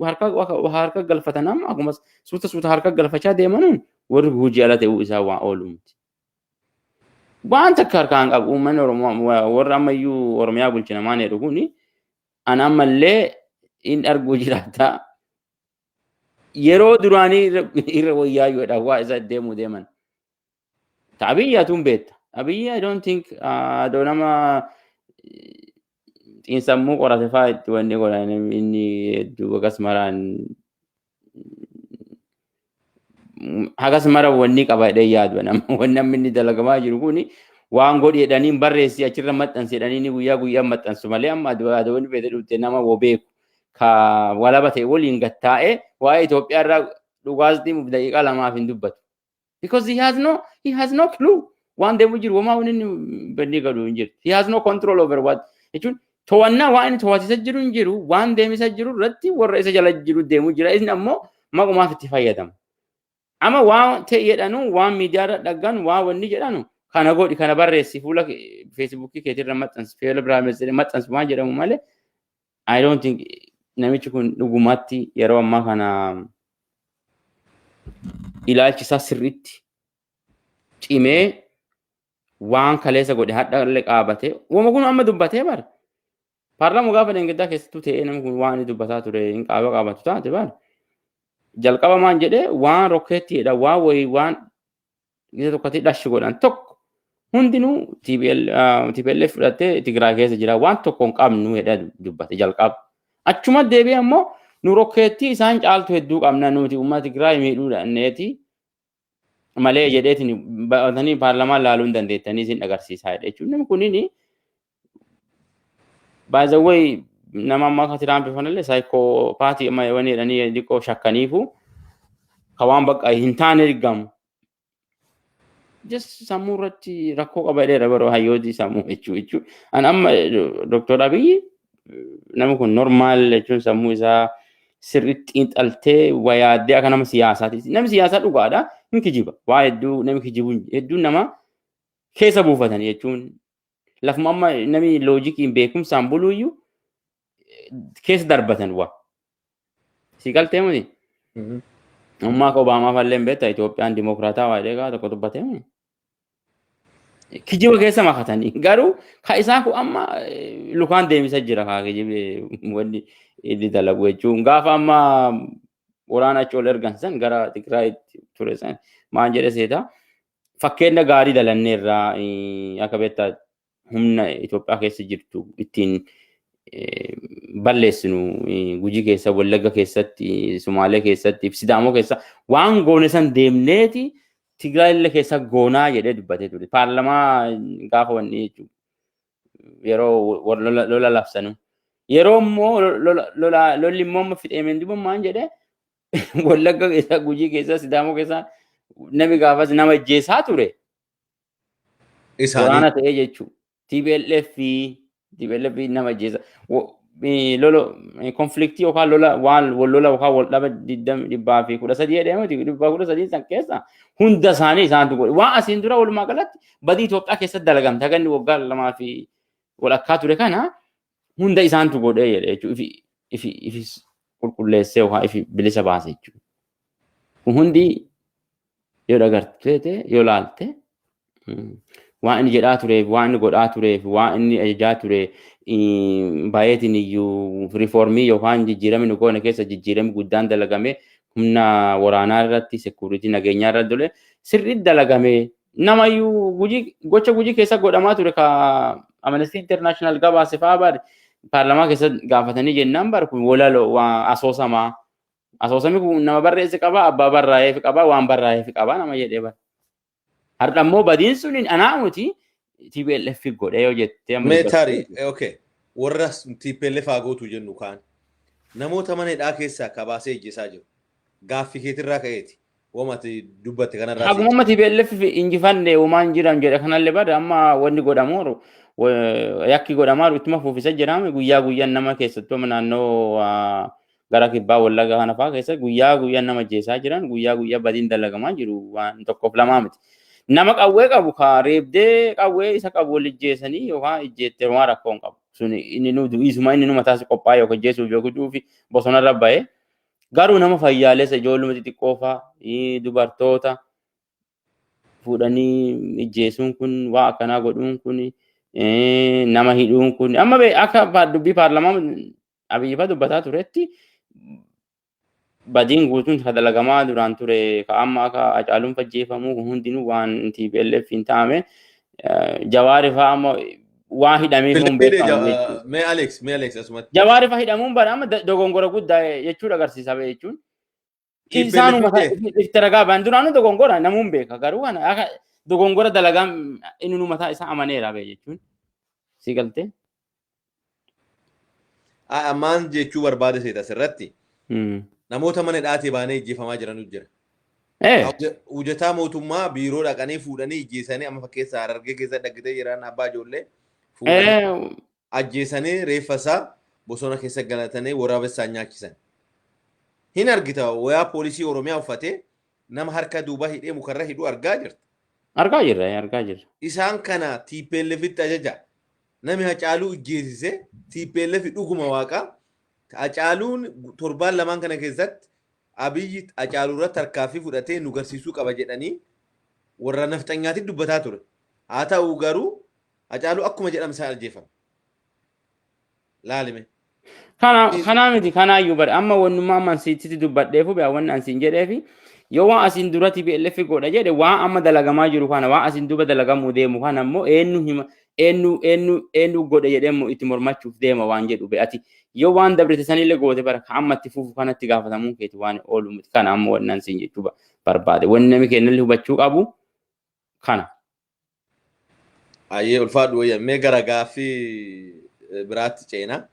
harka galfatan amma akkuma suuta harka galfachaa deemanuun warri hojii ala ta'uu isaa waan oolu miti. Waan takka harkaan qabu uummanni warra ammayyuu Oromiyaa bulchina maan jedhu kuni an ammallee in arguu jiraata. Yeroo duraanii irra wayyaayyuu dha waa isa deemuu deeman. Abiyyaatuun beekta. Abiyyi I don't think nama xiinsammuu qorate fa'aa itti wanni godhan inni hedduu akkasumaraan hagas mara wanni qaba jedhee yaadu wanni namni inni dalagamaa jiru kuni waan godhi jedhanii barreessi achirra maxxansi jedhanii guyyaa maxxansu malee amma adoonni beekte dhufte nama beeku ka walaba ta'e waliin gattaa'ee waa'ee Itoophiyaa irraa dhugaastii daqiiqaa lamaaf hin dubbatu. Because he has no clue. Waan deemu jiru wamaa wanni banni gadu hin jiru. He has no control over what. Jechuun to'annaa waan inni to'atisa jiru hin jiru waan deemisa jiru irratti warra isa jala jiru deemu jira. Isin ammoo maqumaaf itti fayyadamu. Amma waan ta'e jedhanu waan miidiyaarra dhaggan waan wanni jedhanu kana godhi kana barreessi fuula feesbuukii keetirra maxxansi feela biraa maxxansi waan jedhamu malee I don't think namichi kun dhugumatti yeroo ammaa kana ilaalchi isaa sirriitti cimee waan kaleessa godhe hadha illee qaabate wama kun amma dubbatee bara paarlaamaa gaafa dheengaddaa keessattuu ta'ee namni kun waan inni dubbataa ture hin qaabatu taate bara jalqaba maan jedhee waan rokkeettiidha waan wayii waan gisa tokkotti dhashi godhan tokko hundinuu TPLF fudhattee Tigraay keessa jira waan tokko hin qabnu jedhee dubbate jalqaba. Achuma deebi'ee ammoo nu rokkeettii isaan caaltu hedduu qabna nuti uummata Tigraay miidhuudhaaneeti malee jedheetiin baatanii paarlaamaan laaluu hin dandeettanii isin agarsiisaa jechuun namni kunniin by the way nama amma akka Tiraamp fanallee saayikoopaati amma wani jedhanii xiqqoo shakkaniifu ka waan bakka hin taane ergamu. Just sammuu irratti rakkoo qaba jedheera baroo hayyooti sammuu jechuun an amma Dr. Abiy namni kun normaal jechuun sammuu isaa sirriitti xiinxaltee wayaaddee akka nama siyaasaati. Namni siyaasaa dhugaadha. hin kijiba. Waa hedduu namni kijibu hedduun nama keessa buufatan jechuun lafuma amma namni loojikiin beekumsaan buluuyyuu keessa darbatan waa. Si galtee muti? Amma akka Obaamaa fallee hin beektaa Itoophiyaan dimokiraataa waa jedhee tokko dubbatee muti? Kijiba keessa makatanii garuu ka isaan kun amma lukaan deemisa jira kaa kijibee wanni inni dalagu jechuun gaafa amma waraana achi ol ergan san gara Tigraayitti ture san maal jedhe seeta fakkeenya gaarii dalanneerraa akka beektaa humna Itoophiyaa keessa jirtu ittiin balleessinu Gujii keessa Wallagga keessatti Sumaalee keessatti Sidaamoo keessa waan goone san deemneeti Tigraay illee keessa goonaa jedhee dubbatee ture. Paarlamaa gaafa wanni jechuudha. Yeroo lola labsanu. Yeroo immoo lolli immoo amma fixeemeen dibammaan jedhee Wallagga keessa Gujii keessa Sidaamoo keessa namni gaafas nama ajjeesaa ture. Waraana ta'ee jechuudha. TPLF nama ajjeesa. Konfliktii yookaan lola yookaan wal dhaba 213 jedhamuti 213 san keessa hunda isaanii isaantu godhe. Waan asiin dura walumaa galatti badii Itoophiyaa keessatti dalagamte haganni waggaa 2 fi walakkaa ture kana hunda isaantu godhe jedhe jechuudha. Ifi qulqulleessee yookaan ifi bilisa baase jechuudha. Kun hundi yoo dhagartee yoo laalte waan inni jedhaa tureef waan inni godhaa tureef waan inni ajajaa ture baay'eetiin iyyuu riifoormii yookaan jijjiiramni nu goone keessa jijjiiramni guddaan dalagame humna waraanaa irratti sekuuritii nageenyaa irratti dole sirriitti dalagame namayyuu gocha Gujii keessa godhamaa ture ka Amnesty International gabaase fa'aa baadhi paarlamaa keessa gaafatanii jennaan bar kun walaloo asoosamaa asoosami kun nama barreesse qaba abbaa barraa'eef qaba waan barraa'eef qaba nama jedhee bar har'a immoo badiin sun anaamuti TPLF godhe yoo jettee Meetari okay warra TPLF gootu jennu kaan namoota mana hidhaa keessaa kabaasee ejjisaa jiru gaaffii keetirraa ka'eeti wamati dubbatte kanarraa haguma TPLF injifanne uumaan jiran jedha kanallee bada amma wanni godhamu yakki godhamaa ittuma fuufisa jedhame guyyaa guyyaan nama keessattuu naannoo gara kibbaa Wallagga kana fa'aa keessa guyyaa guyyaan nama ajjeesaa jiran guyyaa guyyaa badiin dalagamaa jiru waan tokkoof lamaa miti. Nama qawwee qabu ka reebdee qawwee isa qabu wal ijjeessanii yookaan ijjeettee waan rakkoon qabu. Sun inni nu du'isuma inni nu mataas qophaa'e yookaan ijjeessuuf yookaan duufi bosonarra ba'ee garuu nama fayyaalessa ijoolluma xixiqqoo fa'aa dubartoota fuudhanii ijjeessuun kun waa akkanaa godhuun kun nama hidhuun kun amma akka dubbii paarlamaa Abiyyi fa'aa dubbataa turetti badiin guutuun dalagamaa duraan ture ka amma akka Hacaaluun fajjeefamuu kun hundinuu waan TPLF hin taane Jawaari fa'aa amma waa hidhamee sun beekamu. Mee Alex asumatti. Jawaari fa'aa hidhamuun bara amma dogongora guddaa jechuudha agarsiisa jechuun. Isaanuma itti ragaa ba'an duraanuu dogongora namuun beeka garuu kana akka dogongora dalagaan inni nu mataa isaa amaneera jechuun. Si galtee? Ammaan jechuu barbaade seeta asirratti. Namoota mana hidhaatii baanee ijjeefamaa jiranu jira. Hojjetaa mootummaa biiroo dhaqanii fuudhanii ijjeessanii amma fakkeessa Harargee keessa dhaggitee jiran abbaa ijoollee fuudhanii ajjeessanii reeffasaa bosona keessa galatanii waraabessaan nyaachisan. Hin argita wayaa poolisii Oromiyaa uffatee nama harka duubaa hidhee mukarra hidhuu argaa jirta. Argaa jirra. Isaan kana TPLFitti ajaja. Nami Hacaaluu ijjeessise TPLF dhuguma waaqa. Hacaaluun torbaan lamaan kana keessatti Abiyyi Hacaaluu irratti harkaaffii fudhatee nu garsiisuu qaba jedhanii warra nafxanyaatti dubbataa ture. Haa ta'u garuu Hacaaluu akkuma jedhame isaan ajjeefame. Laalime. Kanaa miti kanaayyuu bara amma wannummaa amansiitti dubbadheefu baa wanni ansiin jedheefi yoo waan asiin dura TPLF godha jedhe waan amma dalagamaa jiru kana waan asiin duba dalagamuu deemu kana ammoo eenyu godha jedheemmoo itti mormachuuf deema waan jedhu be'ati. Yoo waan dabrite sanillee goote bara amma itti fufu kanatti gaafatamuun keeti waan oolu miti kana ammoo wanni ansiin jechuu barbaade wanni namni kennallee hubachuu qabu kana. Ayyee ulfaadhu wayya mee gara gaaffii biraatti ceenaa.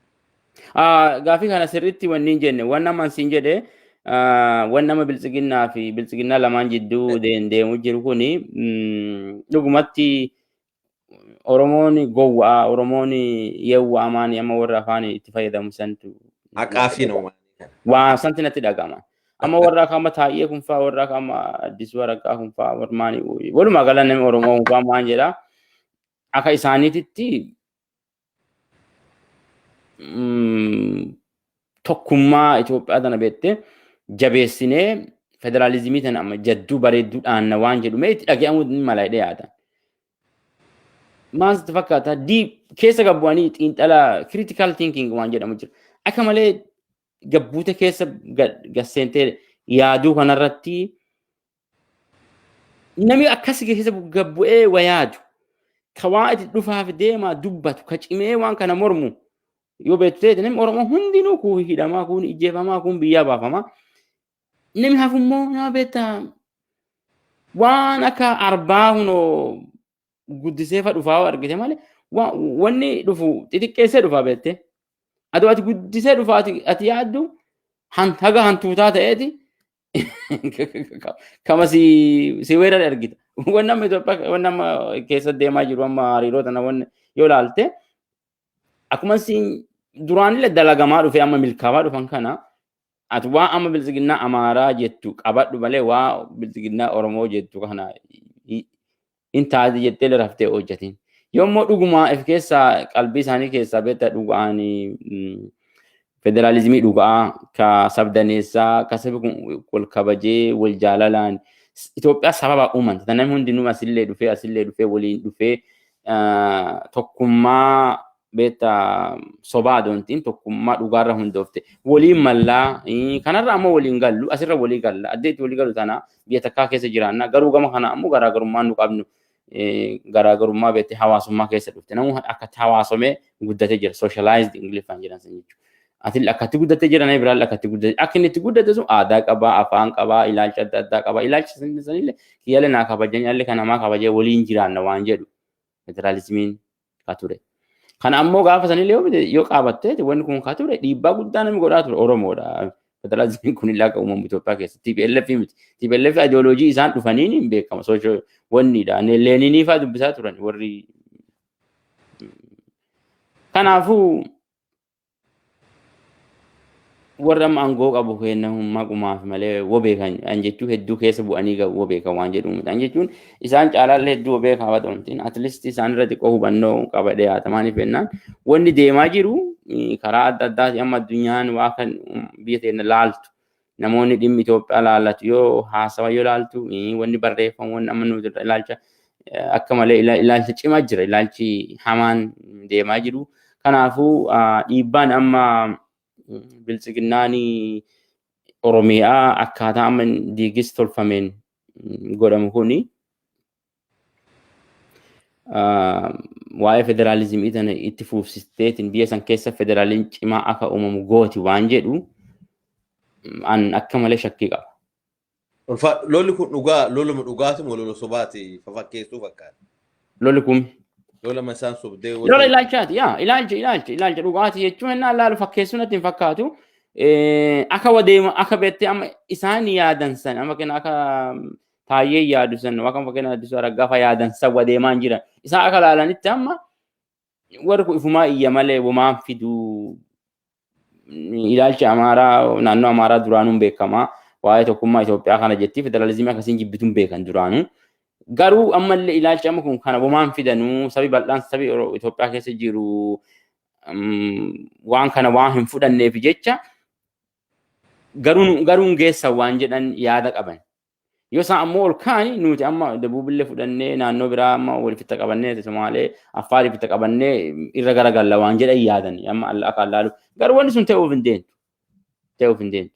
Gaaffii kana sirriitti wanni hin jenne waan nama ansiin jedhe waan nama biltsiginnaa lamaan jidduu deemu jiru kuni dhugumatti Oromoon gowwaa Oromoon yeewwaa amaani amma warra afaan itti fayyadamu santu haqaafi nama waan santi natti dhagama أما وراك أما تايي كم فا وراك أما أديس وراك كم فا ورماني ولو ما قال نم أورمو كم فا ما أنجلا أكا إساني تتي tokkummaa Itoophiyaa tana beektee jabeessinee federaalizimii tana amma jadduu bareedduudhaan waan jedhu mee itti dhaga'amuu ni mala jedhee yaada. Maal sitti fakkaata? Keessa gabbu'anii xiinxala critical thinking waan jedhamu jira. Akka malee gabbuute keessa gasseentee yaaduu kanarratti namni akkas keessa gabbu'ee waa yaadu ka waa itti dhufaaf deemaa dubbatu ka cimee waan kana mormu yoo beektee namni Oromoo hundinuu kun hidhamaa kun ijjeefamaa kun biyyaa baafamaa namni hafummoo nama beektaa waan akka arbaa hunoo guddisee fa dhufaa argite malee wanni dhufu xixiqqeessee dhufaa beektee aduu ati guddisee dhufaa ati yaaddu haga hantuutaa ta'eeti kama si weerara argita. Waan amma Itoophiyaa waan amma keessa deemaa jiru amma hariiroo tana waan yoo ilaalte akkuma duraanillee dalagamaa dhufe amma milkaa'aa dhufan kana ati waa amma bilisiginnaa Amaaraa jettu qabadhu malee waa bilisiginnaa Oromoo jettu kana intaati jettee raftee hojjetin. Yommuu dhugumaa if keessaa qalbii isaanii keessaa beektaa dhugaanii federaalizimii dhugaa ka sabdaneessaa ka sabi wal kabajee wal jaalalaan Itoophiyaa sababa uuman namni hundinuu asillee dhufee waliin dhufee tokkummaa beektaa sobaa doontiin tokkummaa dhugaarra hundoofte waliin mallaa kanarra ammoo waliin gallu asirra walii galla addeetti walii galu tana biyya takkaa keessa jiraanna garuu gama kana ammoo garaagarummaa nu qabnu garaagarummaa beektee hawaasummaa keessa dhufte namni akka hawaasomee guddatee jira socialized ingiliffaan jedhan san jechuudha. Ati akkatti guddatee jiran biraan akkatti guddatee akka inni itti guddate sun aadaa qabaa afaan qabaa ilaalcha adda addaa qabaa ilaalcha sanillee kiyyaale naa kabajan yaallee kan namaa kabajee waliin jiraanna waan jedhu federaalizimiin ka ture. Kana ammoo gaafa sanillee yoo qaabattee wanni kun ka ture dhiibbaa guddaa namni godhaa ture Oromoodha. Federaalizimiin kun illaa akka uumamu Itoophiyaa keessa TPLF miti. TPLF ideoloojii isaan dhufaniin hin beekama sochoo wanniidha. Leeninii fa'aa dubbisaa turan warri. Kanaafuu warra amma aangoo qabu kennamummaa qumaaf malee wobeekan jechuun hedduu keessa bu'anii wobeekan waan jedhu miti. Jechuun isaan caalaallee hedduu wobeekaa hawatamtiin atleast isaan irratti xiqqoo hubannoo qaba dhiyaata maaliif jennaan wanni deemaa jiru karaa adda addaati amma addunyaan waa kan biyya teenya laaltu namoonni dhimmi Itoophiyaa laallatu yoo haasawa yoo laaltu wanni barreeffamu wanni amma nuti ilaalcha akka malee ilaalcha cimaa jira ilaalchi hamaan deemaa jiru. Kanaafuu dhiibbaan amma bilisiginnaanii Oromiyaa akkaataa amma diigis tolfameen godhamu kuni waa'ee federaalizimii tana itti fuufsisteetiin biyya san keessa federaaliin cimaa akka uumamu gooti waan jedhu an akka malee shakkii qaba. Lolli kun loluma dhugaati moo lola sobaati fakkeessuu fakkaata? Lolli kun lola masaan sobdee lola ilaalchaati ilaalcha dhugaati jechuun innaan laalu fakkeessuun ittiin fakkaatu akka wadeema akka beettee amma isaan yaadan san amma kenna akka taayyee yaadu san akka fakkeenya Addisuu Araggaa yaadan san wadeemaan jiran isaan akka laalanitti amma warri kun ifumaa iyya malee womaan fiduu ilaalcha Amaaraa naannoo Amaaraa duraanuun beekamaa waa'ee tokkummaa Itoophiyaa kana jetti federaalizimii akkasiin jibbituun beekan duraanuu. Garuu ammallee ilaalcha amma kun kana womaan fidanuu sabi bal'aan sabi Itoophiyaa keessa jiru waan kana waan hin fudhanneef jecha garuun geessa waan jedhan yaada qaban. Yoo isaan ammoo ol kaani nuti amma dabuubillee fudhannee naannoo biraa amma walitti qabannee Somaalee Affaar itti qabannee irra garagalla waan jedhan yaadan amma akka laalu garuu wanni sun ta'uuf hin deemtu.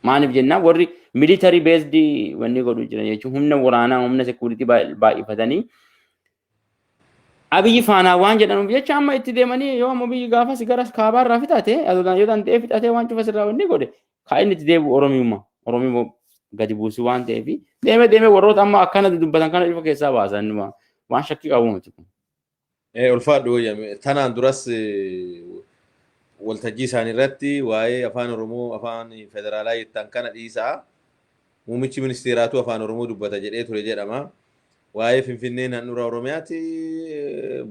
Maaliif jennaan warri military based wanni godhu jiran jechuun humna waraanaa humna security baay'ifatanii Abiyyi faanaa waan jedhanuuf jecha amma itti deemanii yoo amma biyyi gaafas gara kaabaarraa fixate yoo danda'ee fixatee waan cufa sirraa wanni godhe kaa'inni itti deebi'u Oromiyaa gadi buusuu waan ta'eef deemee warroota amma akkana dubbatan kana ifa keessaa baasan waan shakkii qabu miti kun. Ulfaadhu tanaan duras waltajjii isaanii irratti waa'ee afaan Oromoo afaan federaalaa jettan kana dhiisaa muummichi ministeeraatu afaan Oromoo dubbata jedhee ture jedhama. Waa'ee Finfinnee naannoo Oromiyaatti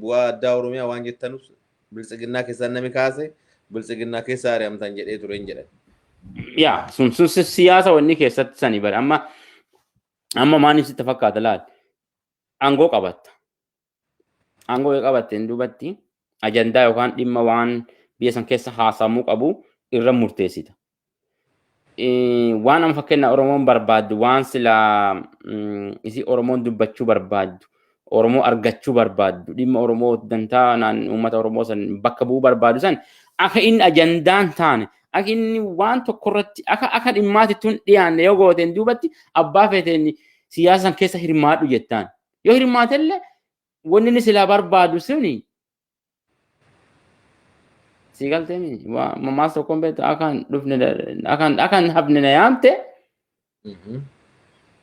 bu'aa addaa Oromiyaa waan jettanus bilisiginnaa keessaan nami kaase bilisiginnaa keessa ari'amtan jedhee ture hin jedhan. yaa sun siyaasa wanni keessatti sani bare amma maaniif sitti fakkaata laal aangoo qabatta. Aangoo qabatteen duubatti ajandaa yookaan dhimma waan biyya san keessa haasamuu qabu irra murteessita. Waan amma fakkeenya Oromoon barbaaddu waan sila isi Oromoon dubbachuu barbaaddu Oromoo argachuu barbaaddu dhimma Oromoo dantaa uummata Oromoo san bakka bu'uu barbaadu san akka inni ajandaan taane akka inni waan tokko irratti akka dhimmaatti tun dhiyaanne yoo gooteen duubatti abbaa feeteen siyaasan keessa hirmaadhu jettaan. Yoo hirmaatellee wanni inni silaa barbaadu suni si galteemi mammaas tokkoon beektu akan hafne na yaamte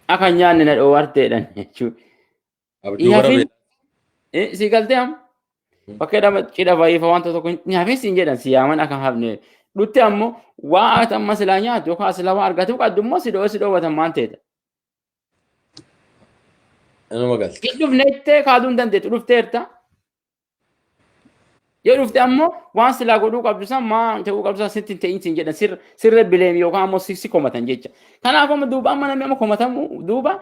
akan nyaanne na dhoowwarteedhan jechuudha. Si galtee am fakkeedhama cidha baay'ifa wanta tokko nyaafee siin jedhan si yaaman akan hafne dhutte ammoo waa ati amma silaa nyaatu yookaan silaa waa argatu qabdu immoo si dhoowwatan maan ta'edha. Dhufneettee kaaduu hin dandeettu dhufteerta. Yoo dhufte ammoo waan silaa godhuu qabdu san maa ta'uu qabdu san sitti ta'in siin jedhan sirra bileem yookaan ammoo si komatan jecha. Kanaaf amma duuba amma namni amma komatamu duuba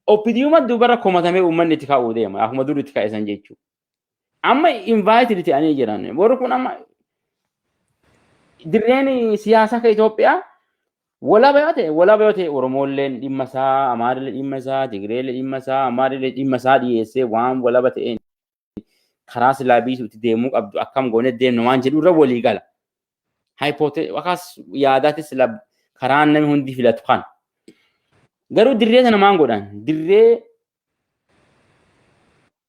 oppidiyuma duubarra komatamee uummanni itti kaa'uu deema. Akkuma dur itti kaa'e san jechuudha. Amma invaayitii ta'anii jiran. Warri kun amma dirreen siyaasaa kan Itoophiyaa walaba yoo ta'e Oromooleen dhimma isaa, Amaarillee dhimma isaa, Tigreellee dhimma isaa, Amaarillee dhimma isaa dhiyeessee waan walaba ta'een karaa silaa biisuutti deemuu qabdu akkam goone deemnu waan jedhu irra walii gala. Akkas yaadaatti sila karaa namni hundi filatu kan. Garuu dirree sana maan godhan? Dirree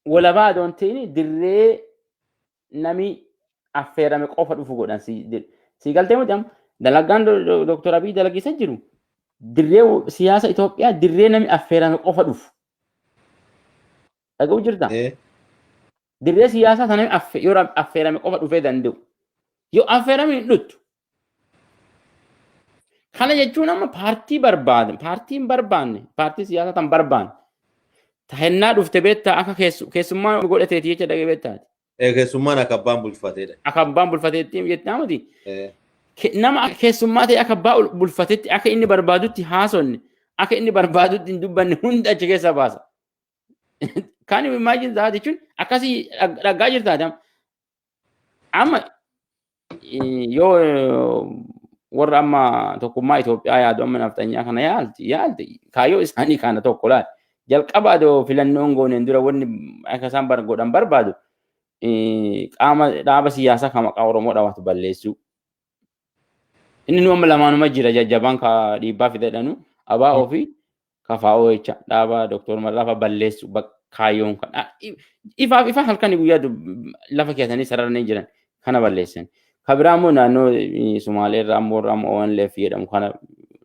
walabaa adoon ta'in dirree nami affeerame qofa dhufu godhan. Si galtee muti amma dalagaan Dr. Abiy dalagiisa jiru dirree siyaasa Itoophiyaa dirree nami affeerame qofa dhufu. Dhaga'uu jirta? Dirree siyaasaa sana yoo affeerame qofa dhufee danda'u. Yoo affeerame hin dhuttu. Kana jechuun amma paartii barbaade, paartiin barbaanne, paartii siyaasaa tan barbaanne. Tahennaa dhufte beektaa akka keessummaa godhateeti jecha dhagee beektaati. Keessummaan akka abbaan bulfateedha. Akka abbaan bulfateetti jettaa miti. Nama keessummaa ta'e akka abbaa bulfateetti akka inni barbaadutti haasonne, akka inni barbaadutti hin dubbanne hunda achi keessa baasa. Kan imagine taate jechuun akkasii dhaggaa jirtaati. Amma yoo warra amma tokkummaa Itoophiyaa yaadu amma naftanyaa kana yaalti kaayyoo isaanii kana tokko laal jalqaba adoo filannoon gooneen dura wanni akka isaan godhan barbaadu qaama dhaaba siyaasaa kan maqaa Oromoo dhaabatu balleessuu. Inni nu amma lamaanuma jira jajjabaan ka dhiibbaa fidadhanu ABO fi KFO jecha dhaaba Dr. Marraafaa balleessu kaayyoon kan ifa halkanii guyyaa lafa keessanii sararanii jiran kana balleessan. Kabiraammoo naannoo Sumaaleerraa ammoo ONLF jedhamu kana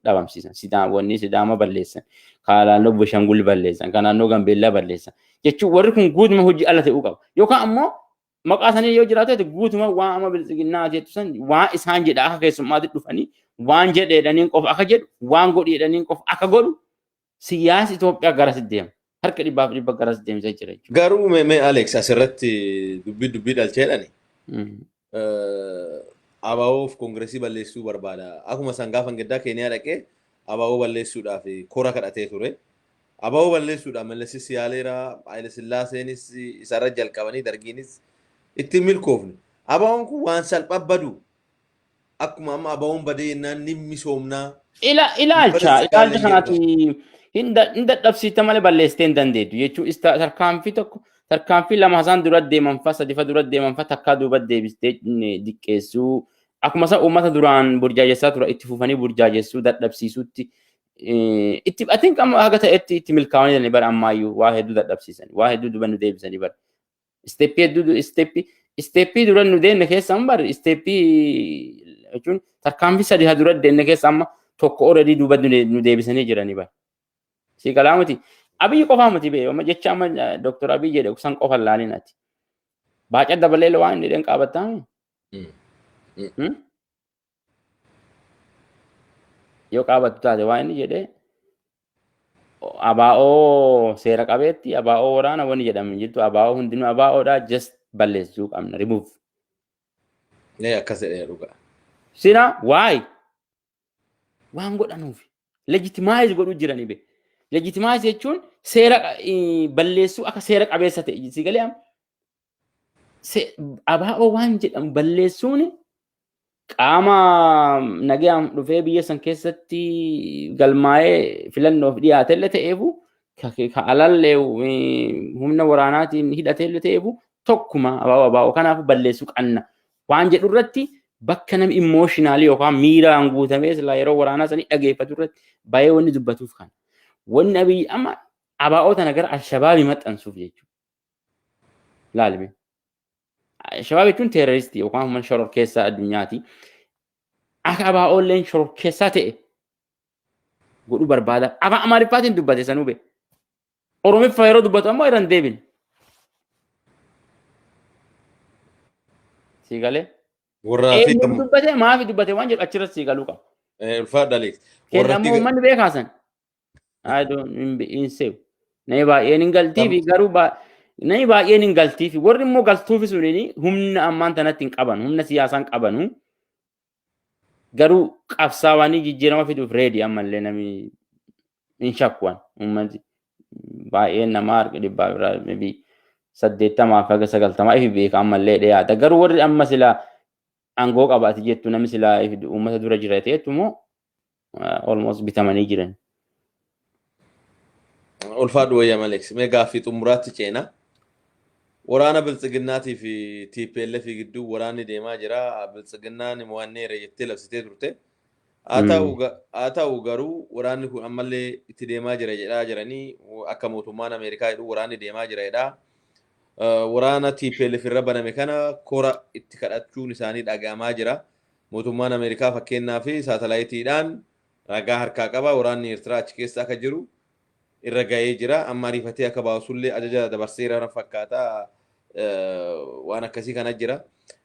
dhabamsiisan. Sidaama balleessan. Kan naannoo Bashangul balleessan. Kan naannoo Gambeellaa balleessan. Jechuun warri kun guutuma hojii ala ta'uu qaba. Yookaan ammoo maqaa isaanii yoo jiraate guutuma waan amma bilisiginnaa jettu san waan isaan jedha akka keessummaatti dhufanii waan jedheedhaniin qofa akka jedhu waan godheedhaniin qofa akka godhu siyaasa Itoophiyaa garas deema. Harka dhibbaaf dhibba garas deemsaa jira. Garuu mee Alex asirratti dubbii dhalcheedhani. ABO'f koongireesii balleessuu barbaada. Akkuma isaan gaafa gaddaa Keeniyaa dhaqee ABO balleessuudhaaf kora kadhatee ture. ABO balleessuudhaaf malleessis yaaleera Haayile Sillaaseenis isarra jalqabanii dargiinis ittiin milkoofne. ABO'n kun waan salphaa badu. Akkuma amma ABO'n badee jennaan ni misoomnaa. Ilaalcha kanaati hin dadhabsiita malee balleessitee hin dandeettu jechuun tarkaanfii tokko. Tarkaanfii lama isaan dura deeman fa'a sadi fa'a dura deeman fa'a takkaa duuba deebistee diqqeessuu akkuma isa uummata duraan burjaajessaa ture itti fufanii burjaajessuu dadhabsiisuutti itti atiin qama haga ta'etti itti milkaa'anii jiranii bara ammaayyuu waa hedduu dadhabsiisan waa hedduu duuba nu deebisanii bara isteeppii hedduu isteeppii dura nu deemne keessa amma bara isteeppii jechuun tarkaanfii sadi dura deemne keessa amma tokko already duuba nu deebisanii jiranii bara si qalaamuti. Abiy qofa miti bee amma jecha amma Dr. Abiy jedhe kusan qofa laalin ati. Baaca dabalee waan inni qaabataa. Yoo qaabatu taate waan inni jedhe ABO seera qabeetti ABO waraana wanni jedhamu jirtu ABO hundinuu ABOdha just balleessuu qabna remove. Akkas jedhee dhugaa. Sina why? waan godhanuuf legitimize godhuu jiranii be. Legitimize jechuun seera balleessuu akka seera qabeessa ta'e si galee abaa'oo waan jedhamu balleessuun qaama nagayaan dhufee biyya san keessatti galmaa'ee filannoof dhiyaatellee ta'eefu ka alallee humna waraanaatiin hidhateellee ta'eefu tokkuma abaa'oo kanaaf balleessuu qabna waan jedhu irratti bakka namni imooshinaali yookaan miiraan guutamee yeroo waraanaa sanii dhageeffatu irratti baay'ee wanni dubbatuuf kan. Wanni abiyyi amma abaa'oo tana gara Alshabaabii maxxansuuf jechuudha. Laalime. Alshabaab jechuun teeroristii yookaan shororkeessaa addunyaati. Akka abaa'oolleen shororkeessaa ta'e godhuu barbaada. Afaan Amaariffaatiin dubbate sanuu be. Oromiffaa yeroo dubbatu ammoo irra hin deebine. Sii galee? Eenyu dubbate maafi dubbate waan jedhu achirratti sii galuu qaba. Ulfaadha lees. Kennammoo uummanni beekaasan. Hin seewu. Namni baay'een hin galtii fi garuu namni baay'een hin galtii fi warri immoo galtuufi suniin humna ammaan tanatti hin qaban humna siyaasaan qabanu garuu qabsaawanii jijjiirama fiduuf reedi ammallee namni hin shakkuwan uummanni baay'een nama harka dhibbaa biraa maybe 80 fi 90 fi beeka ammallee dhiyaata garuu warri amma sila aangoo qabaati jettu namni sila uummata dura jira ta'etu immoo almost bitamanii jiran. Ulfaadhu wayyaa maleeksi mee gaaffii xumuraatti ceena. Waraana biltsiginnaatii fi TPLF gidduu waraanni deemaa jira. Biltsiginnaan mo'anneera jettee labsitee turte. Haa ta'u garuu waraanni kun ammallee itti deemaa jira jedhaa jiranii akka mootummaan Ameerikaa jedhu waraanni deemaa jira jedhaa. Waraana TPLF irra baname kana kora itti kadhachuun isaanii dhagahamaa jira. Mootummaan Ameerikaa fakkeenyaa fi saatalaayitiidhaan ragaa harkaa qaba. Waraanni Eertiraa achi keessa akka jiru irra ga'ee jira. Amma ariifatee akka baasullee ajaja dabarseera fakkaata. Waan akkasii kana jira.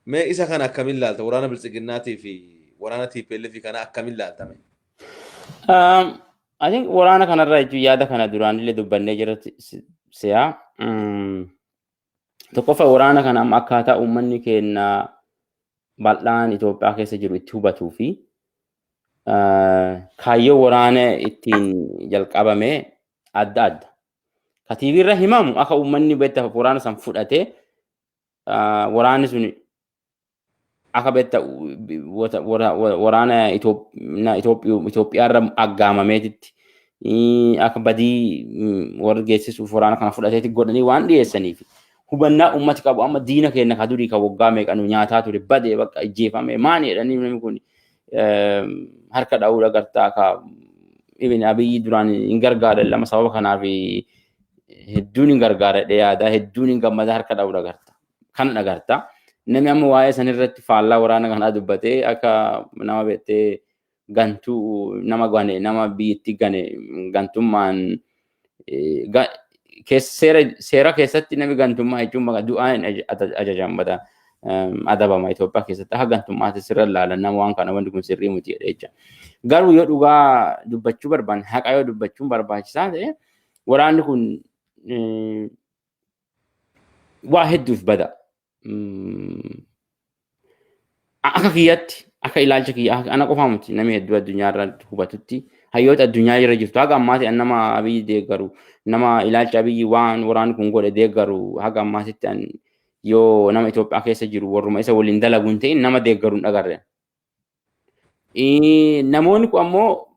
Mee isa kana akkamiin ilaalta? Waraana biltsiginnaatii fi waraana TPLF kana akkamiin ilaaltame? I think waraana kanarraa jechuun yaada kana duraan illee dubbannee jira si'a. Tokkoffaa waraana kana amma akkaataa uummanni keenya bal'aan Itoophiyaa keessa jiru itti hubatuu fi kaayyoo waraana ittiin jalqabame adda adda. Ka TV irra himamu akka uummanni beektaa waraana san fudhatee waraanni sun akka beektaa waraana Itoophiyaa irra aggaamameetitti akka badii warra geessisuuf waraana kana fudhateetti godhanii waan dhiyeessaniif hubannaa uummati qabu amma diina keenya ka durii ka waggaa meeqanu nyaataa ture badee bakka ajjeefame maani jedhanii namni kun harka dha'uu agartaa ka ibn Abiyyi duraan hin gargaara lama sababa kanaaf hedduun hin gargaara yaada hedduun hin gammada harka dha'uu agarta kan agarta namni amma waa'ee san irratti faallaa waraana kanaa dubbatee akka nama beektee gantuu nama gane nama biyyatti gane gantummaan seera keessatti namni gantummaa jechuun maqaa du'aan ajajamata adabama Itoophiyaa keessatti akka gantummaatti sirra ilaalan nama waan kana wanti kun sirrii miti jedha jecha. Garuu yoo dhugaa dubbachuu barbaanne haqa yoo dubbachuun barbaachisaa ta'e waraanni kun waa hedduuf bada. Akka kiyyatti akka ilaalcha kiyya ana qofaa miti namni hedduu addunyaa irra hubatutti hayyoota addunyaa irra jirtu haga ammaatti nama Abiyyi deeggaru nama ilaalcha Abiyyi waan waraanni kun godhe deeggaru haga ammaatti yoo nama Itoophiyaa keessa jiru warruma isa waliin dalaguun ta'in nama deeggaruun agarre. Namoonni kun ammoo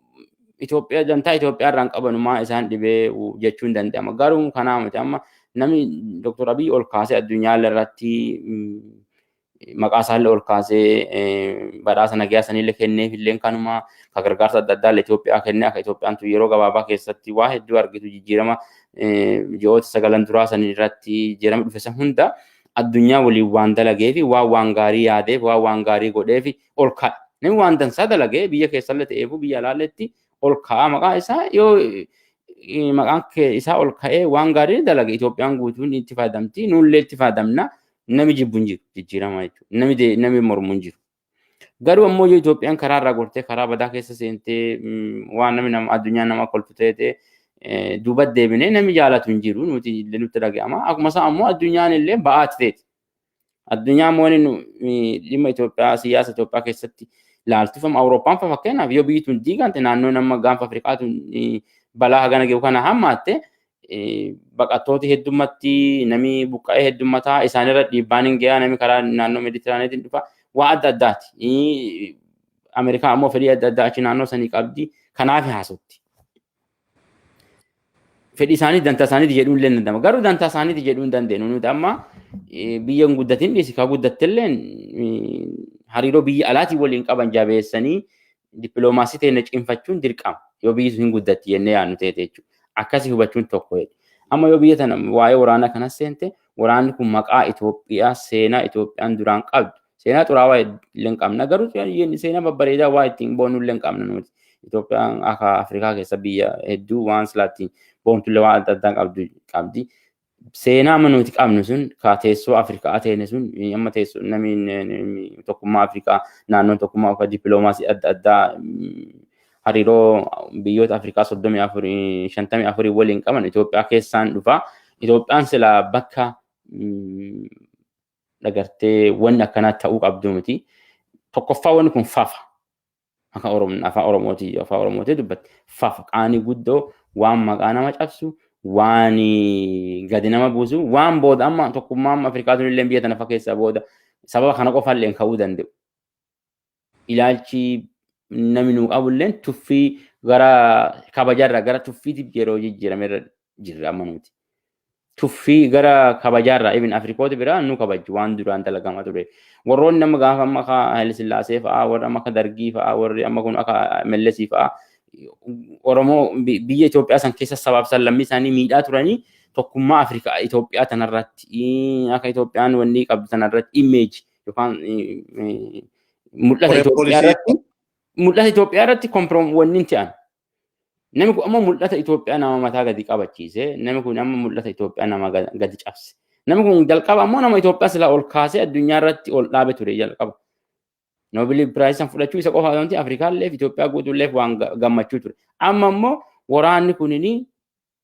Itoophiyaa dantaa Itoophiyaa irraan qabanumaa isaan dhibee jechuun danda'ama. Garuu kanaa miti amma namni Dr. Abiyyi ol kaasee addunyaa irratti maqaa isaallee ol kaasee badhaasa nagaa sanillee kenneef illee kanuma ka gargaarsa adda addaa Itoophiyaa kennee akka Itoophiyaan yeroo gabaabaa keessatti waa hedduu argitu jijjiirama ji'oota 9 duraa san irratti jijjiirama dhufe san hunda addunyaa waliin waan dalagee fi waan gaarii yaadeef waan gaarii godheef ol kaa'e. Namni waan dansaa dalagee biyya keessallee ta'eef biyya alaalleetti ol kaa'a maqaa isaa yoo maqaan isaa ol ka'ee waan gaarii dalage Itoophiyaan guutuun itti fayyadamti nullee itti fayyadamna. Nami jibbuun jiru jijjiirama jechuudha. Nami mormuun jiru. Garuu ammoo yoo Itoophiyaan karaa irraa gortee karaa badaa keessa seentee waan namni addunyaa nama kolfu ta'ee duuba deebinee nami jaalatu hin jiru nuti nutti dhaga'ama. Akkuma isaa ammoo addunyaan illee ba'aati ta'eeti. Addunyaan immoo dhimma Itoophiyaa siyaasa Itoophiyaa keessatti laaltufam Awurooppaan fa fakkeenyaaf yoo biyyi tun diigante naannoo nama gaanfa Afrikaa tun balaa hagana geewu kana hammaatte baqattooti heddumatti namni buqqa'ee heddummataa isaanirra dhiibbaan hin gahaa namni karaa naannoo Mediteraaneetiin dhufa waa adda addaati. Ameerikaa ammoo fedhii adda addaa achi naannoo sanii qabdi kanaaf haasotti. Fedhii isaanii dantaa isaaniiti jedhuun illee danda'ama. Garuu dantaa isaaniiti jedhuu hin dandeenyu. Nuti amma biyya hin guddatin dhiisi kaa guddattillee hariiroo biyya alaatii waliin qaban jabeessanii dippiloomaasii ta'e cimfachuun dirqama. Yoo biyyi sun hin guddatti jennee yaadnu ta'e jechuudha. Akkasii hubachuun tokko. Amma yoo biyya tana waa'ee waraanaa kanas seente waraanni kun maqaa Itoophiyaa seenaa Itoophiyaan duraan qabdu. Seenaa xuraawaa illee hin qabna. Garuu seenaa babbareedaa waa ittiin boonu illee hin qabna nuti. Itoophiyaan akka Afrikaa keessa biyya hedduu waan silaatti boontulle waan adda addaa qabdi. Seenaa amma nuti qabnu sun teessoo Afrikaa ta'e sun amma teessoo namni tokkummaa Afrikaa naannoon tokkummaa akka dippiloomaasii adda addaa hariiroo biyyoota Afrikaa 54 waliin qaban Itoophiyaa keessaan dhufa. Itoophiyaan sila bakka dagartee wanni akkanaa ta'uu qabdu miti. Tokkoffaa wanni kun fafa. Afaan Oromootii dubbatti fafa qaanii guddoo waan maqaa nama cabsu waan gadi nama buusu waan booda amma tokkummaan Afrikaa tun illee biyya tana fakkeessa booda sababa kana qofa illee ka'uu danda'u. Ilaalchi namni nuu qabu illee tuffii gara kabajaarraa gara tuffiitiif yeroo jijjiirameerra jirra amma nuti. Tuffii gara kabajaarraa even Afrikoota biraa nu kabaju waan duraan dalagamaa ture. Warroonni nama gaafa amma akka Haayile Sillaasee fa'aa warri amma akka Dargii fa'aa warri amma kun akka Mellesii fa'aa Oromoo biyya Itoophiyaa san keessa sabaaf sallammii isaanii miidhaa turanii tokkummaa Afrikaa Itoophiyaa tanarratti akka Itoophiyaan wanni qabdu tanarratti image yookaan mul'ata Itoophiyaa irratti wanni hin ta'an. Namni kun amma mul'ata Itoophiyaa nama mataa gadi qabachiise. Namni kun amma mul'ata Itoophiyaa nama gadi cabse. Namni kun jalqaba ammoo nama Itoophiyaa sila ol kaasee addunyaa irratti ol dhaabe ture jalqaba. Nobel Prize fudhachuu isa qofa wanti Afrikaallee fi Itoophiyaa guutuullee waan gammachuu ture. Amma immoo waraanni kunini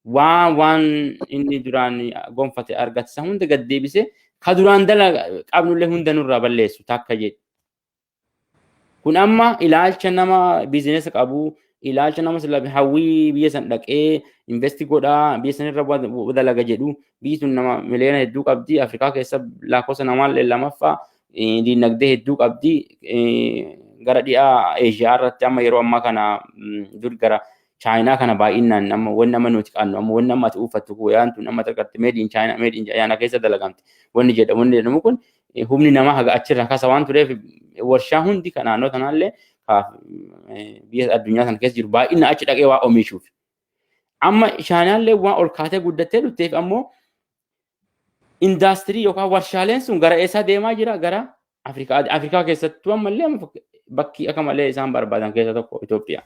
waan inni duraan gonfate argatisa hunda gad deebisee ka duraan qabnullee hunda nurraa balleessu takka jedhe. Kun amma ilaalcha nama biizinesa qabu ilaalcha nama sila hawwii biyya san dhaqee investi godhaa biyya san irra dalaga jedhu biyyi sun nama miliyoona hedduu qabdi Afrikaa keessa lakkoofsa namaallee lamaffaa diinagdee hedduu qabdi gara dhiyaa Eeshiyaa irratti amma yeroo ammaa kana dur gara Chaayinaa kana baay'inaan amma wanni amma nuti qaannu amma wanni amma ati uffattu kuyaan tun amma tarkatti made in Chaayinaa keessa dalagamte wanni jedhamu kun humni namaa haga achirraa kasa waan tureef warshaa hundi kan naannoo kanaallee biyya addunyaa sana keessa jiru baay'ina achi dhaqee waa oomishuuf. Amma Chaayinaallee waan ol kaatee guddattee dhufteef ammoo indaastirii yookaan warshaaleen sun gara eessaa deemaa jira gara Afrikaa keessattuu ammallee bakki akka malee isaan barbaadan keessa tokko Itoophiyaa.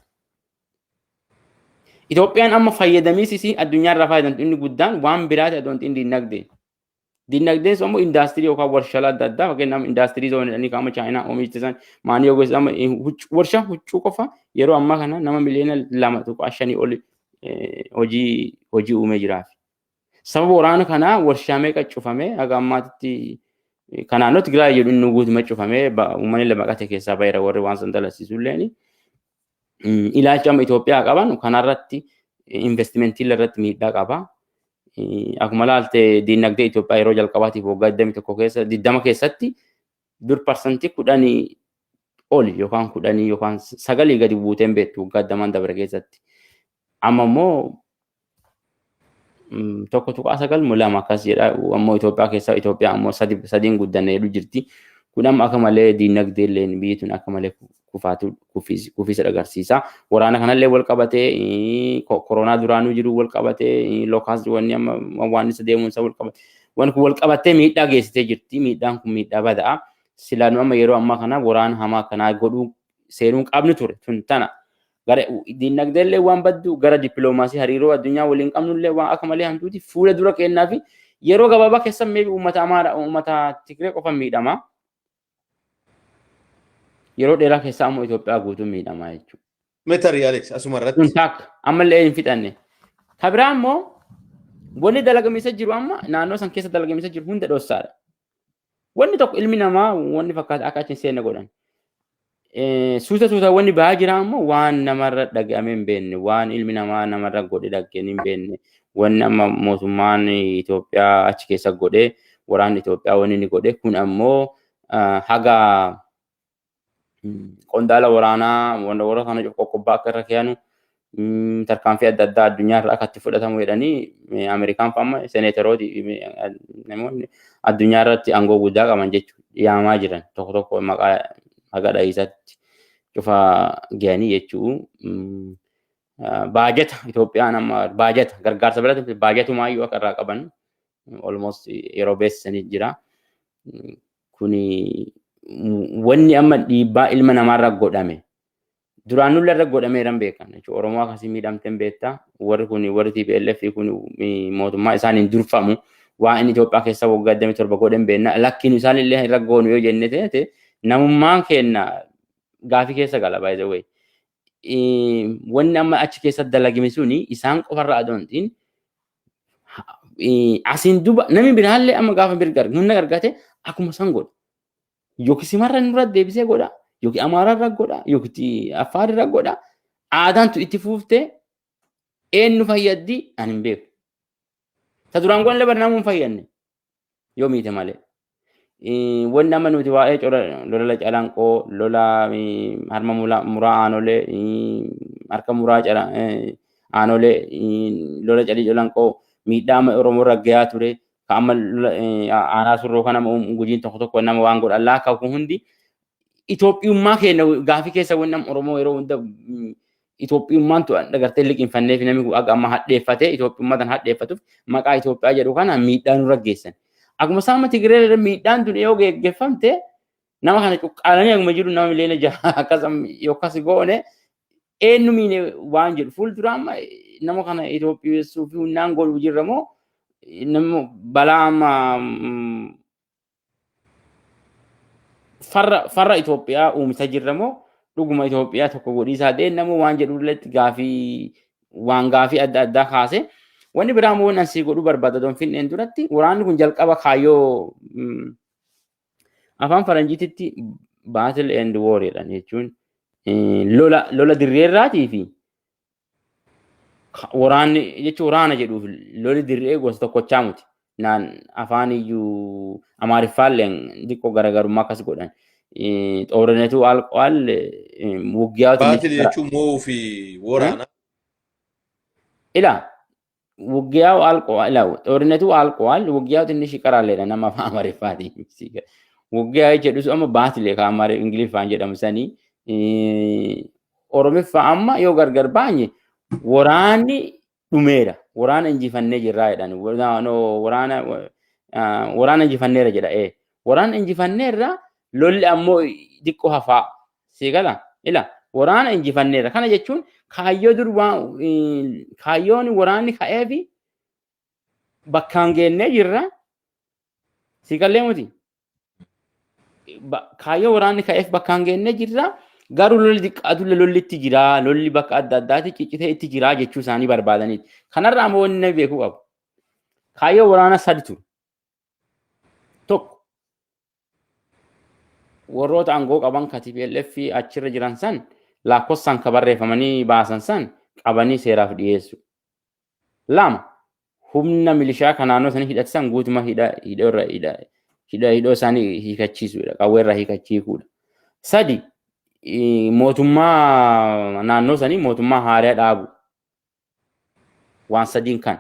Itoophiyaan amma fayyadamiisisi addunyaa irraa fayyadamtu inni guddaan waan biraati adoonti inni dinagdee. Dinagdeen sun ammoo indaastirii yookaan warshaa adda addaa fakkeenyaaf indaastirii zoonii jedhanii kaama Chaayinaa oomishtisan maanii yoo gosa warshaa huccuu qofa yeroo ammaa kana nama miliyoona 2.5 oli hojii uumee jiraaf. Sababa waraana kanaa warshaa meeqa cufamee haga ammaatitti kanaan nuti Tigraay jedhu inni guutummaa cufamee uummanni lama qate keessaa baay'ee warri waan san dalasiisu illee ilaalcha amma Itoophiyaa qaban kanarratti investimentii irratti miidhaa qaba. Akkuma ilaalte diinagdee Itoophiyaa yeroo jalqabaatiif waggaa 21 keessa 20 keessatti dur parsantii 10 oli yookaan 10 yookaan 9 gadi buuteen beektu waggaa 20 dabre keessatti. Amma immoo tokko tuqaa 9 lama akkas jedha ammoo Itoophiyaa keessa Itoophiyaa ammoo sadiin guddannee jirti. Kun amma akka malee diinagdee illee biyyi tun akka malee kufiisa agarsiisa. Waraana kanallee wal qabatee koronaa duraanuu jiru wal qabatee lookaas wanni amma waan isa deemuunsa wal qabate. Wanni kun wal qabatee miidhaa geessitee jirti. Miidhaan kun miidhaa badaa. Silaanuu amma yeroo ammaa kana waraana hamaa kanaa godhuu seenuun qabnu ture tun tana. Gara diinagdee illee waan baddu gara dippiloomaasii hariiroo addunyaa waliin qabnu illee waan akka malee hantuuti fuula dura kennaa fi yeroo gabaabaa keessa meebi uummata Amaaraa uummata Tigree qofa miidhama. Yeroo dheeraa keessa ammoo Itoophiyaa guutuu miidhamaa jechuudha. Meetarii Alex asuma irratti. Kun takka ammallee hin fixanne. Kabiraa ammoo wanni dalagamiisa jiru amma naannoo san keessa dalagamiisa jiru hunda dhoossaadha. Wanni tokko ilmi namaa wanni fakkaata akka achi seenne godhan. suuta wanni bahaa jira ammoo waan namarra dhaga'amee hin beekne waan ilmi namaa namarra godhe dhageen hin beekne wanni amma mootummaan Itoophiyaa achi keessa godhe waraanni Itoophiyaa wanni inni godhe kun ammoo haga qondaala waraanaa warra kana qoqqobbaa akka irra keeyanu tarkaanfii adda addaa addunyaa irraa akka itti fudhatamu jedhanii Ameerikaan fa'aa seneetarooti namoonni addunyaa irratti aangoo guddaa qaban jechuudha yaamaa jiran tokko maqaa haga dhahiisatti cufa ga'anii jechuun baajata Itoophiyaan amma baajata gargaarsa biratti baajatumayyuu akka irraa qaban almost yeroo beeksisanii jira. Kuni wanni amma dhiibbaa ilma namaarra godhame duraan nulla irra godhameeran beekan jechuudha. Oromoo akkasii miidhamteen beektaa warri kun warri TPLF kun mootummaa isaaniin durfamu waa inni Itoophiyaa keessa waggaa 27 godhan beekna lakkiin isaan illee irra goonu yoo jenne ta'e namummaan keenya gaafii keessa gala by the way. Wanni amma achi keessa dalagame suni isaan qofarraa adoontiin asiin duba namni biraallee amma gaafa humna argate akkuma san godha. Yookiin simarra nurra deebisee godha. Yookiin Amaararra godha. Yookiin Affaararra godha. Aadaan tu itti fuuftee eenyu fayyaddi ani hin beeku. Ta duraan goonlee barnaamuun fayyadne yoo miite malee. Wanni amma nuti waa'ee lola calanqoo lola harma muraa aanolee harka muraa aanolee lola calii calanqoo miidhaa Oromoo raggayaa ture ka amma aanaa surroo kana gujiin tokko nama waan godhan laakkaa kun hundi Itoophiyummaa keenya gaafii keessa wanni nama Oromoo yeroo hunda Itoophiyummaan dagartee liqinfannee fi namni amma hadheeffatee Itoophiyummaa tan hadheeffatuuf maqaa Itoophiyaa jedhu kana miidhaa nurra geessan. Akkuma saama Tigiree miidhaan tun yoo geggeeffamte nama kana cuqqaalanii akkuma jiru nama mileena jaha akkasam yookas goone eenyu miine waan jedhu fuuldura amma nama kana Itoophiyeessuu fi hundaan godhu jirramoo nama balaa amma farra Itoophiyaa uumisa jirramoo dhuguma Itoophiyaa tokko godhiisaa ta'e nama waan jedhu irratti gaafii adda addaa kaase. Wanni biraa moo nan si godhu barbaada don finneen duratti waraanni kun jalqaba kaayyoo afaan faranjiititti battle and war jedhan jechuun lola dirreerraatii fi waraanni jechuun waraana jedhuuf loli dirree gosa tokkochaa muti. Naan afaan iyyuu Amaariffaalleen xiqqoo garaagarummaa akkas godhan. Xoorinatu alqoal wuggiyaa battle jechuun moo fi waraana. Ilaa wuggiyaa alqoal xoorinatu alqoal wuggiyaa tinni shiqaraalleedha nama afaan Amaariffaatii. Wuggiyaa jedhus amma baatile ka Amaari Ingiliffaan jedhamu sanii Oromiffaa amma yoo gargar baanye waraanni dhumeera. Waraana injifannee jirraa jedhan. Waraana injifanneera jedha. Waraana injifanneerra lolli ammoo xiqqoo hafaa. Siigala? Ila waraana injifanneera. Kana jechuun kaayyoo kaayyoon waraanni ka'ee fi bakkaan geennee jirra. Siigallee muti. Kaayyoo waraanni ka'eef bakkaan geennee jirra. Garuu lolli xiqqaatu lolli itti jira. Lolli bakka adda addaatti ciccitee itti jira jechuu isaanii barbaadaniiti. Kanarraa ammoo wanni namni beekuu qabu. Kaayyoo waraana sadi ture. Tokko warroota aangoo qaban ka TPLF achirra jiran san lakkoofsaan ka barreeffamanii baasan san qabanii seeraaf dhiyeessu. Lama humna milishaa kan naannoo sanii hidhatan guutuma hidhoo isaanii hiikachiisuudha. Qawweerraa hiikachiikuudha. Sadi mootummaa naannoo sanii mootummaa haaraa dhaabu. Waan sadiin kan.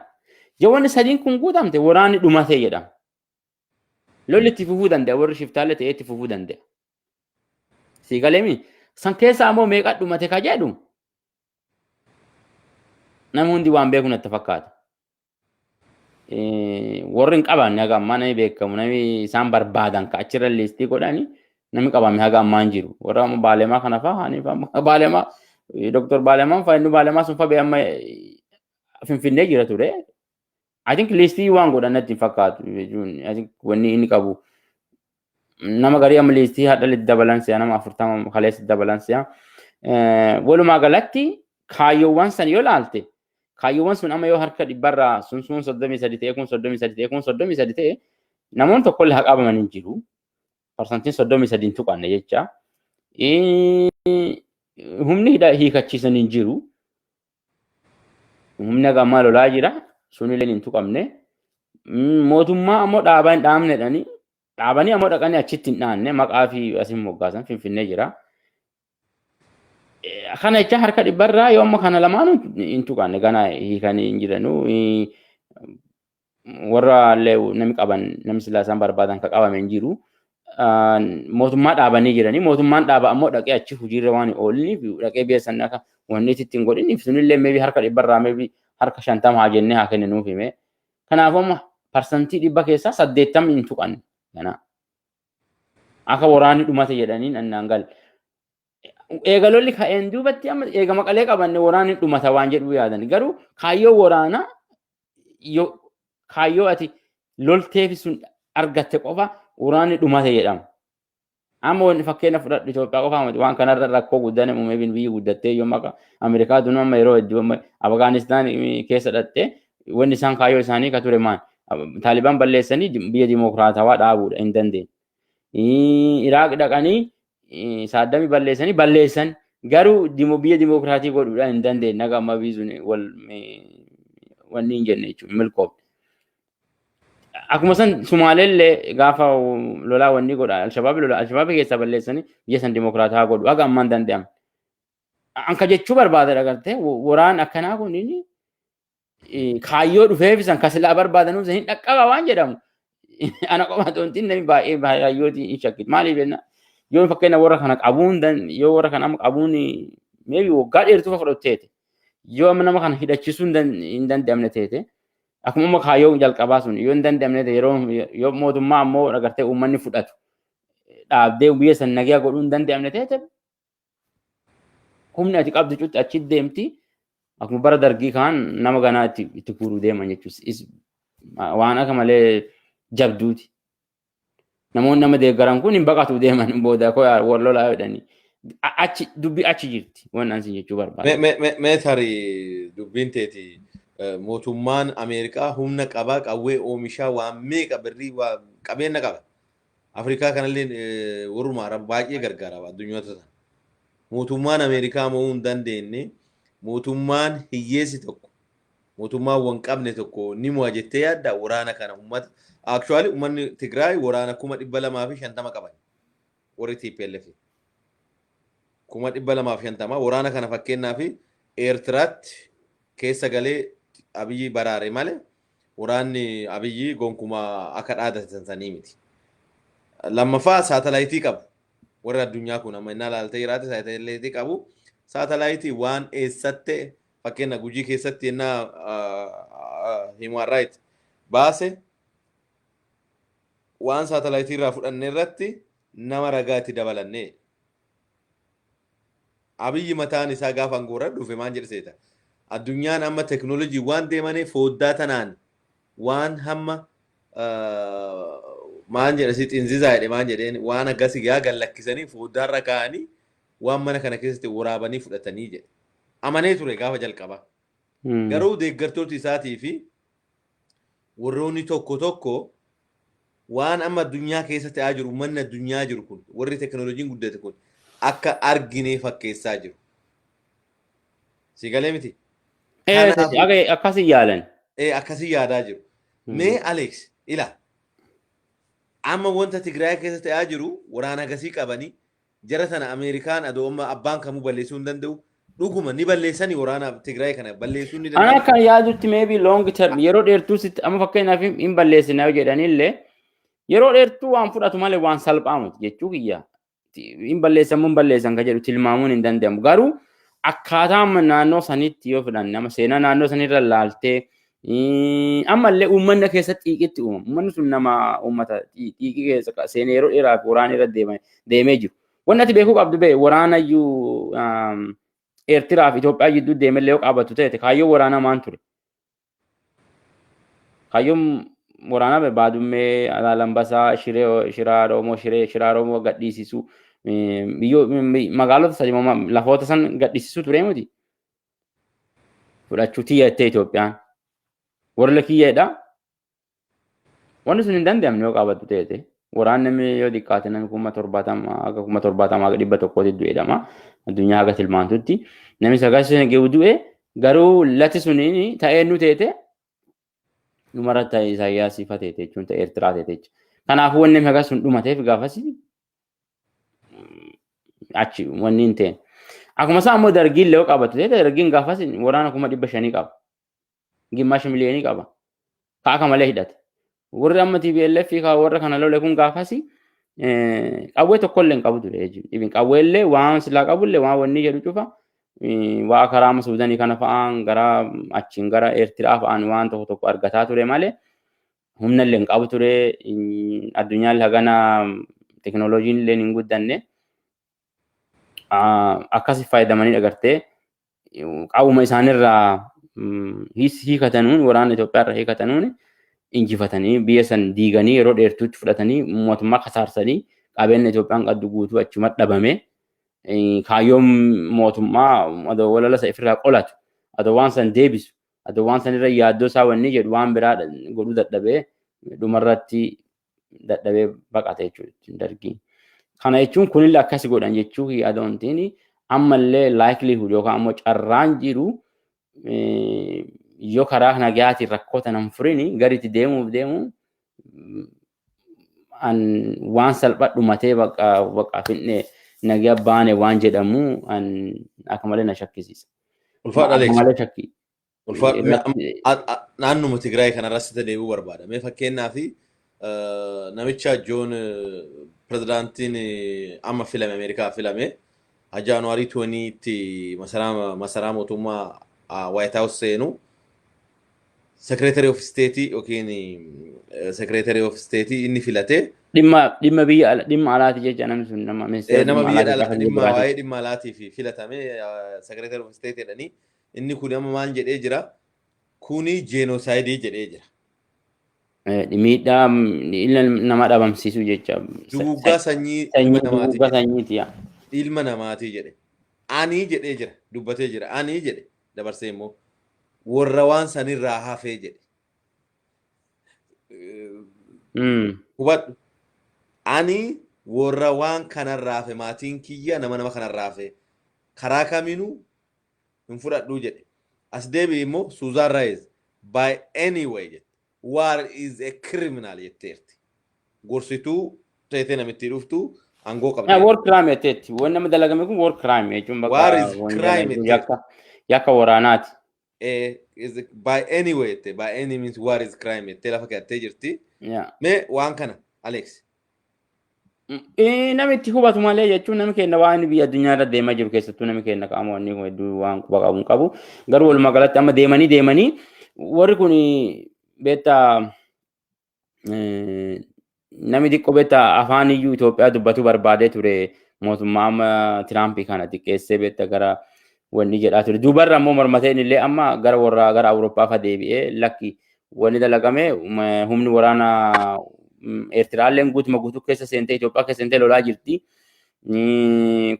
Jawanni sadiin kun guutamte waraanni dhumatee jedhama. Lolli itti fufuu danda'a warri shiftaalee ta'ee itti fufuu danda'a. Siigaleemi san keessa ammoo meeqa dhumate ka jedhu namni hundi waan beeku natti fakkaata. Warri hin qabanne haga ammaa namni beekamu namni isaan barbaadan ka achirra liistii godhani namni qabame haga ammaa hin jiru. Warra amma Baalemaa kana fa'aa Baalemaa Dr. Baalemaan fa'aa inni Baalemaa sun fa'aa amma Finfinnee jira ture. I think liistii waan godhan natti fakkaatu. I think wanni inni qabu nama garii amma liistii hadha litti dabalansiyaa nama 40 kaleessa dabalansiyaa. Walumaa galatti kaayyoowwan san yoo laalte kaayyoowwan sun amma yoo harka dhibbarraa sun 33 ta'e kun 33 ta'e kun 33 ta'e namoonni tokkollee haa qabaman hin jiru. Parsantiin 33 tuqanne jecha. Humni hiikachiisan hin jiru. Humna gammaa lolaa jira. Sunillee hin tuqamne. Mootummaa ammoo dhaabaa hin dhaabnedhani. Dhaabanii ammoo dhaqanii achitti hin dhaanne maqaa fi asiin moggaasan Finfinnee jira. Kana jecha harka dhibbarraa yoo amma kana lamaan hin tuqanne gana hiikanii hin jiranuu. Warra illee namni qaban namni silaa isaan barbaadan kan qabame hin jiru. Mootummaa dhaabanii jiranii mootummaan dhaaba ammoo dhaqee achi hojiirra waan hin ooliniif dhaqee biyya sana akka wanni itti hin godhiniif sunillee meebii harka dhibbarraa meebii harka 50 haa jennee haa kenninuuf hime. Kanaaf amma parsantii 100 keessaa 80 hin tuqanne. Akka waraanni dhumate jedhaniin annaan gal. Eegalolli ka'een duubatti amma eega maqalee qabanne waraanni dhumata waan jedhu yaadan garuu kaayyoo waraanaa kaayyoo ati lolteefi sun argatte qofa waraanni dhumate jedhama. Amma wanti fakkeenya fudhadhu Itoophiyaa qofa miti waan kanarra rakkoo guddaan uumamee biyyi guddattee yoo maqaa Ameerikaa duun amma yeroo hedduu Afgaanistaan keessa dhattee wanni isaan kaayyoo isaanii ka ture maan Taalibaan balleessanii biyya dimokiraatawaa dhaabuudha hin dandeenye. Iraaq dhaqanii Saddamii balleessanii balleessan garuu biyya dimokiraatii godhuudhaan hin dandeenye naga amma biisuun wanni hin jenne jechuudha milkoofne. Akkuma san Sumaaleellee gaafa lolaa wanni godha Alshabaab keessa balleessanii biyya san dimokiraataa godhu aga ammaan danda'amne. Anka jechuu barbaada agartee waraan akkanaa kun kaayyoo dhufeefisan kasilaa barbaadanuuf hin dhaqqaba waan jedhamu. Ana qofa toontiin namni baay'ee baay'ayyootii hin shakkit maaliif jenna yoo fakkeenya warra kana qabuun yoo warra kana amma qabuun meebii waggaa dheertuu fudhatteete yoo amma nama kana hidhachiisuu hin danda'amne teete akkuma amma kaayyoo jalqabaa sun yoo hin danda'amne yeroo yoo mootummaa ammoo agartee uummanni fudhatu dhaabdee biyya san nagaa godhuu hin danda'amne teete humni ati qabdu cuutti achi deemti akkuma bara dargii kaan nama ganaa itti kuuruu deeman jechuus waan akka malee jabduuti. Namoonni nama deeggaran kun hin baqatu deeman booda koo wallolaa jedhanii achi dubbi achi jirti waan ansi jechuu barbaada. Meetarii dubbiin teeti mootummaan Ameerikaa humna qabaa qawwee oomishaa waan meeqa birrii waa qabeenya qaba. Afrikaa kanallee warrumaa baay'ee gargaara addunyoota sana. Mootummaan Ameerikaa mo'uu hin dandeenye mootummaan hiyyeessi tokko mootummaan waan qabne tokko ni mo'a jettee yaadda waraana kana uummata. Actually uummanni Tigraay waraana 250 qaban warri TPLF 250 waraana kana fakkeenyaaf Eertiraatti keessa galee Abiyyi baraare malee waraanni Abiyyi gonkumaa akka dhaadatan sanii miti. Lammaffaa saatalaayitii qabu warra addunyaa kun amma innaa laaltee jiraate saatalaayitii qabu saatalaayitii waan eessatte fakkeenya Gujii keessatti innaa Human Rights baase waan saatalaayitii irraa fudhanne irratti nama ragaa itti dabalanne. Abiyyi mataan isaa gaafa angoora dhufe maan jedhseeta. Addunyaan amma teknoolojii waan deemanii fooddaa tanaan waan hamma maan jedha si xinzizaa jedhe maan jedheen waan akkasii gaa gallakkisanii fooddaarra kaa'anii waan mana kana keessatti waraabanii fudhatanii jedhe. Amanee ture gaafa jalqaba. Garuu deeggartoota isaatii fi warroonni tokko tokko waan amma addunyaa keessatti ta'aa jiru uummanni addunyaa jiru kun warri teknooloojiin guddate kun akka arginee fakkeessaa jiru. Si galee miti? Akkasii yaalan. Akkasii yaadaa jiru. Mee Alex ila amma wanta Tigraay keessatti ta'aa jiru waraana agasii qabanii jara sana Ameerikaan adoo amma abbaan kamuu balleessuu hin danda'u dhuguma ni balleessanii waraana Tigraay kana balleessuu ni danda'u. Ana kan yaadutti maybe long term yeroo dheertuu amma fakkeenyaaf hin balleessinaa jedhanillee yeroo dheertuu waan fudhatu malee waan salphaa miti jechuu kiyya. Hin balleessan kan jedhu tilmaamuun hin danda'amu. Garuu akkaataa naannoo sanitti yoo fudhanne nama seenaa naannoo sanirra laaltee ammallee uummanni keessatti xiiqitti uumama. Uummanni sun nama uummata xiiqii keessa seenaa yeroo dheeraaf waraana irra deemee jiru. Wanti ati beekuu qabdu bee waraana iyyuu Eertiraa fi Itoophiyaa jidduu deemellee yoo qabattu ta'e kaayyoo waraanaa maan ture? Kaayyoon waraana Baadummee, Laallambasaa, Shiraa Oromoo, Shiraa Oromoo gadhiisisuu magaalota sadii lafoota san gadhiisisuu ture miti. Fudhachuu xiyyeettee Itoophiyaan. Warra kiyyeedha. Wanti sun hin danda'amne yoo qabattu ta'e waraanni namni yoo xiqqaate namni 70,000 aga 100,000 du'eedhama addunyaa haga tilmaantutti namni sagal geewu du'e garuu lati suniin ta'ee nu teete dhumarratti ta'e Isaayyaas ifa teete jechuun ta'e Eertiraa teete jechuudha. Kanaafuu wanni namni haga sun dhumateef gaafas achi wanni hin ta'e. Akkuma isaa ammoo dargiin leewoo qabatu ta'e dargiin gaafas waraana 500,000 qaba. Gimmaasha miliyoonii qaba. Kaaka malee hidhate. Warri amma TPLF fi warra kana lole kun gaafas qawwee tokkollee hin qabu ture jechuudha. Ibin qawweellee waan silaa qabullee waan wanni jedhu cufa waa karaa Suudaanii kana fa'aan gara achiin gara Eertiraa fa'aan waan tokko tokko argataa ture malee humna illee hin qabu ture addunyaan hagana teknooloojiin illee hin guddanne akkasi fayyadamanii agartee qawwuma isaanirraa hiikatanuun waraana Itoophiyaarra hiikatanuun injifatanii biyya san diiganii yeroo dheertuutti fudhatanii mootummaa kasaarsanii qabeenya Itoophiyaan qabdu guutuu achuma dhabame kaayyoon mootummaa adoo walala isa ifirraa qolatu adoo waan san deebisu adoo waan san irra yaaddoo isaa wanni jedhu waan biraa godhuu dadhabee dhumarratti dadhabee baqate jechuudha dargiin. Kana jechuun kunillee akkasi godhan jechuu adoontiin ammallee likelihood yookaan ammoo carraan jiru yoo karaa nagayaatiin rakkoota nan furini garitti deemu waan salphaa dhumatee baqa finne nagaa baane waan jedhamu akka malee na shakkisiisa. Ulfaadha Aleeks. Naannuma Tigraay kanarratti deebi'uu barbaada. Mee fakkeenyaaf namicha Joon pirezidaantiin amma filame Ameerikaa filame Jaanuwaarii 20tti masaraa mootummaa White House seenu Secretary of State yookiin Secretary of State inni filate dhimma biyya dhimma alaati jecha namni sun nama waa'ee dhimma alaatiif filatame Secretary of State jedhanii inni kun amma maal jedhee jira kuni genocide jedhee jira. Miidhaa nama dhabamsiisu jecha duguuggaa sanyii ilma namaati jedhe ani jedhee jira dubbatee jira ani jedhe dabarsee immoo warra waan sanirraa hafee jedhe hubadhu ani warra waan kanarraa hafe maatiin kiyya nama kanarraa hafe karaa kaminuu hin fudhadhuu jedhe as deebi'e immoo Suuzaan Raayis by anyway jedhe war is a criminal jetteerti gorsituu teetee namitti dhuftu angoo qabdi. War crime jetteetti wanni nama dalagame kun war crime jechuun bakka war is crime yakka waraanaati. Is by anyway by any means war is crime jettee lafa keessatti jirti. Mee waan kana Aleeks. Namitti hubatu malee jechuun namni keenya waan biyya addunyaa irra deemaa jiru keessattuu namni keenya qaamonni kun hedduu waan quba qabu garuu walumaa galatti amma deemanii warri kun beektaa namni xiqqoo beektaa afaan iyyuu Itoophiyaa dubbatu barbaadee ture mootummaa amma Tiraampii kana xiqqeessee beektaa gara wanni jedhaa ture. Duubarra ammoo mormateen illee amma gara Awurooppaa fa deebi'ee lakki wanni dalagame humni waraanaa Eertiraalleen guutuu keessa seentee Itoophiyaa keessa seentee lolaa jirti.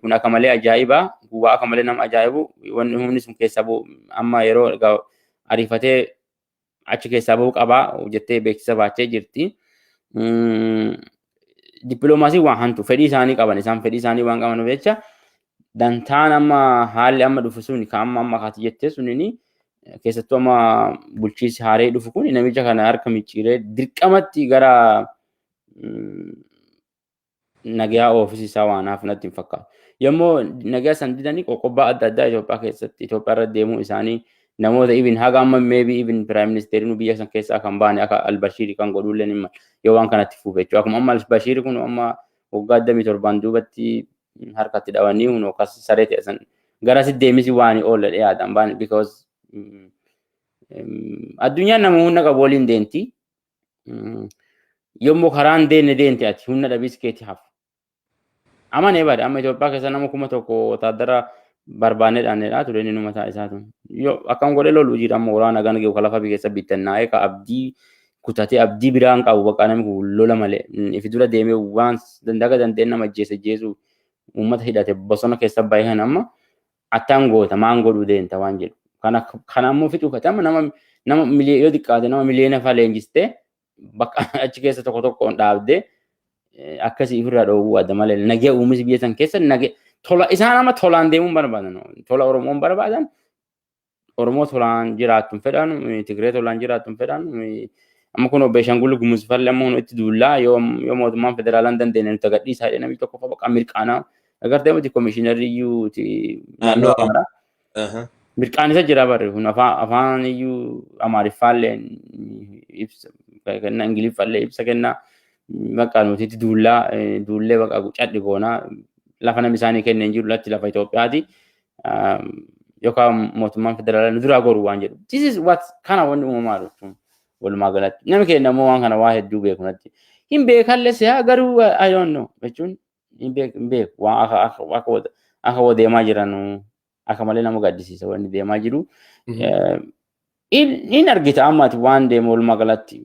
Kun akka malee ajaa'iba. Gubaa akka malee nama ajaa'ibu. Wanni humni sun keessa bu'u amma yeroo ariifatee achi keessaa bahuu qabaa jettee beeksisa baachee jirti. Dippiloomaasii waan hantu fedhii isaanii qaban isaan fedhii isaanii waan qaban jecha dantaan amma haalli amma dhufu sun kan amma kaati jettee sunini keessattuu amma bulchiinsi haaree dhufu kun namicha kana harka micciiree dirqamatti gara nagaa ofiisii isaa waan hafu natti hin fakkaatu. Yommuu nagaa san didanii qoqqobbaa adda addaa Itoophiyaa keessatti Itoophiyaa irra deemuu isaanii namoota ibin haga amma maybe ibin prime ministeriin biyya san keessaa kan baane akka Albashiir kan godhullee ni yoo waan kanatti fuufe jechuudha. Akkuma amma Albashiir kun amma waggaa 27 duubatti harkatti dhawanii hunoo akkas saree ta'e san gara deemisi waan oolle dhiyaatan baane because addunyaan nama humna qabu waliin deemti. Yommuu karaan deemte ati humna dhabiis keetti hafu. Amanee baadha amma Itoophiyaa keessa nama 1,000 wataadara barbaanneedhaanidha ture inni mataa isaatu. Yoo akkam godhee lolu jira amma waraana gana geewu lafa keessa bittannaa'ee ka abdii kutatee abdii biraan qabu bakka namni kun lola malee ifi dura deemee waan dandaga dandeen nama jeesu uummata hidhate bosona keessa baay'een amma attaan goota maan godhuu deenta waan jedhu. Kana ammoo fixuu kate amma nama miliyoona xiqqaate nama miliyoona fa'aa leenjistee bakka achi keessa tokko tokkoon dhaabdee akkasii ofirraa dhoowwuu adda malee nagee uumis biyya san keessa nagee tola isaan amma tolaan deemuun barbaadan tola Oromoon barbaadan Oromoo tolaan jiraattuun fedhan Tigree tolaan jiraattuun fedhan amma kun Beeshangul Gumuz falle amma kun itti duullaa yoo mootummaan federaalaan dandeenye nuti agadhiisaa jedhe namni tokko baqa mirqaanaa agartee miti komishinarri iyyuu naannoo Amaaraa mirqaanisa jira barre kun afaan iyyuu Amaariffaallee ibsa kenna Ingiliffaallee ibsa kenna bakka nuti itti duullee bakka cadhi goonaa lafa namni isaanii kenneen jiru latti lafa Itoophiyaati yookaan mootummaan federaalaa nu duraa goruu waan jedhu. This is what kana wanni uumamaa jechuun walumaa galatti. Namni keenya immoo waan kana waa hedduu beeku natti. Hin beekallee si'a garuu I don't know jechuun hin beeku waan akka deemaa jiran akka malee nama gaddisiisa wanni deemaa jiru. Hin argita ammaati waan deemu walumaa galatti.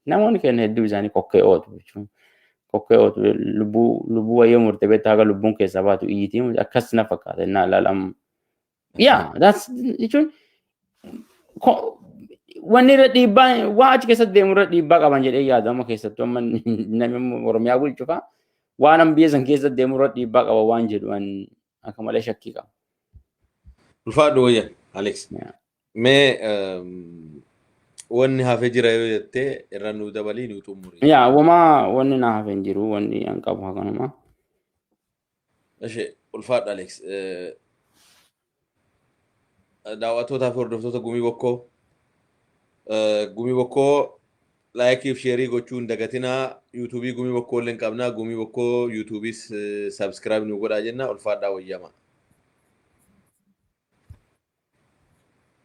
Namoonni keenya hedduu isaanii kokkee ootu jechuun. Kokkee ootu lubbuu wayyoo murtee beektaa haga lubbuun keessaa baatu iyyitii akkas na fakkaata innaa ilaalamu. Yeah, that's jechuun wanni irra dhiibbaa waa achi keessatti deemu irra dhiibbaa qaban jedhee yaadu amma keessattuu amma namni Oromiyaa bulchu fa'a waan amma biyya san keessatti deemu irra dhiibbaa qaba waan jedhu akka malee shakkii qaba. Ulfaadhu wayya Alex. Mee wanni hafee jira yoo jettee irra nuu dabalii nuu xumuri. Yaa wanni na hafee jiru wanni an qabu hakanuma. Ashee ulfaadhu Alex. Daawwattootaa fi hordoftoota Gumii Bokkoo laayikii fi sheerii gochuu hin dagatinaa. Yuutuubii Gumii Bokkoo illee qabnaa. Gumii Bokkoo yuutuubiis sabskiraayib nu godhaa jenna. Ulfaadhaa wayyamaa.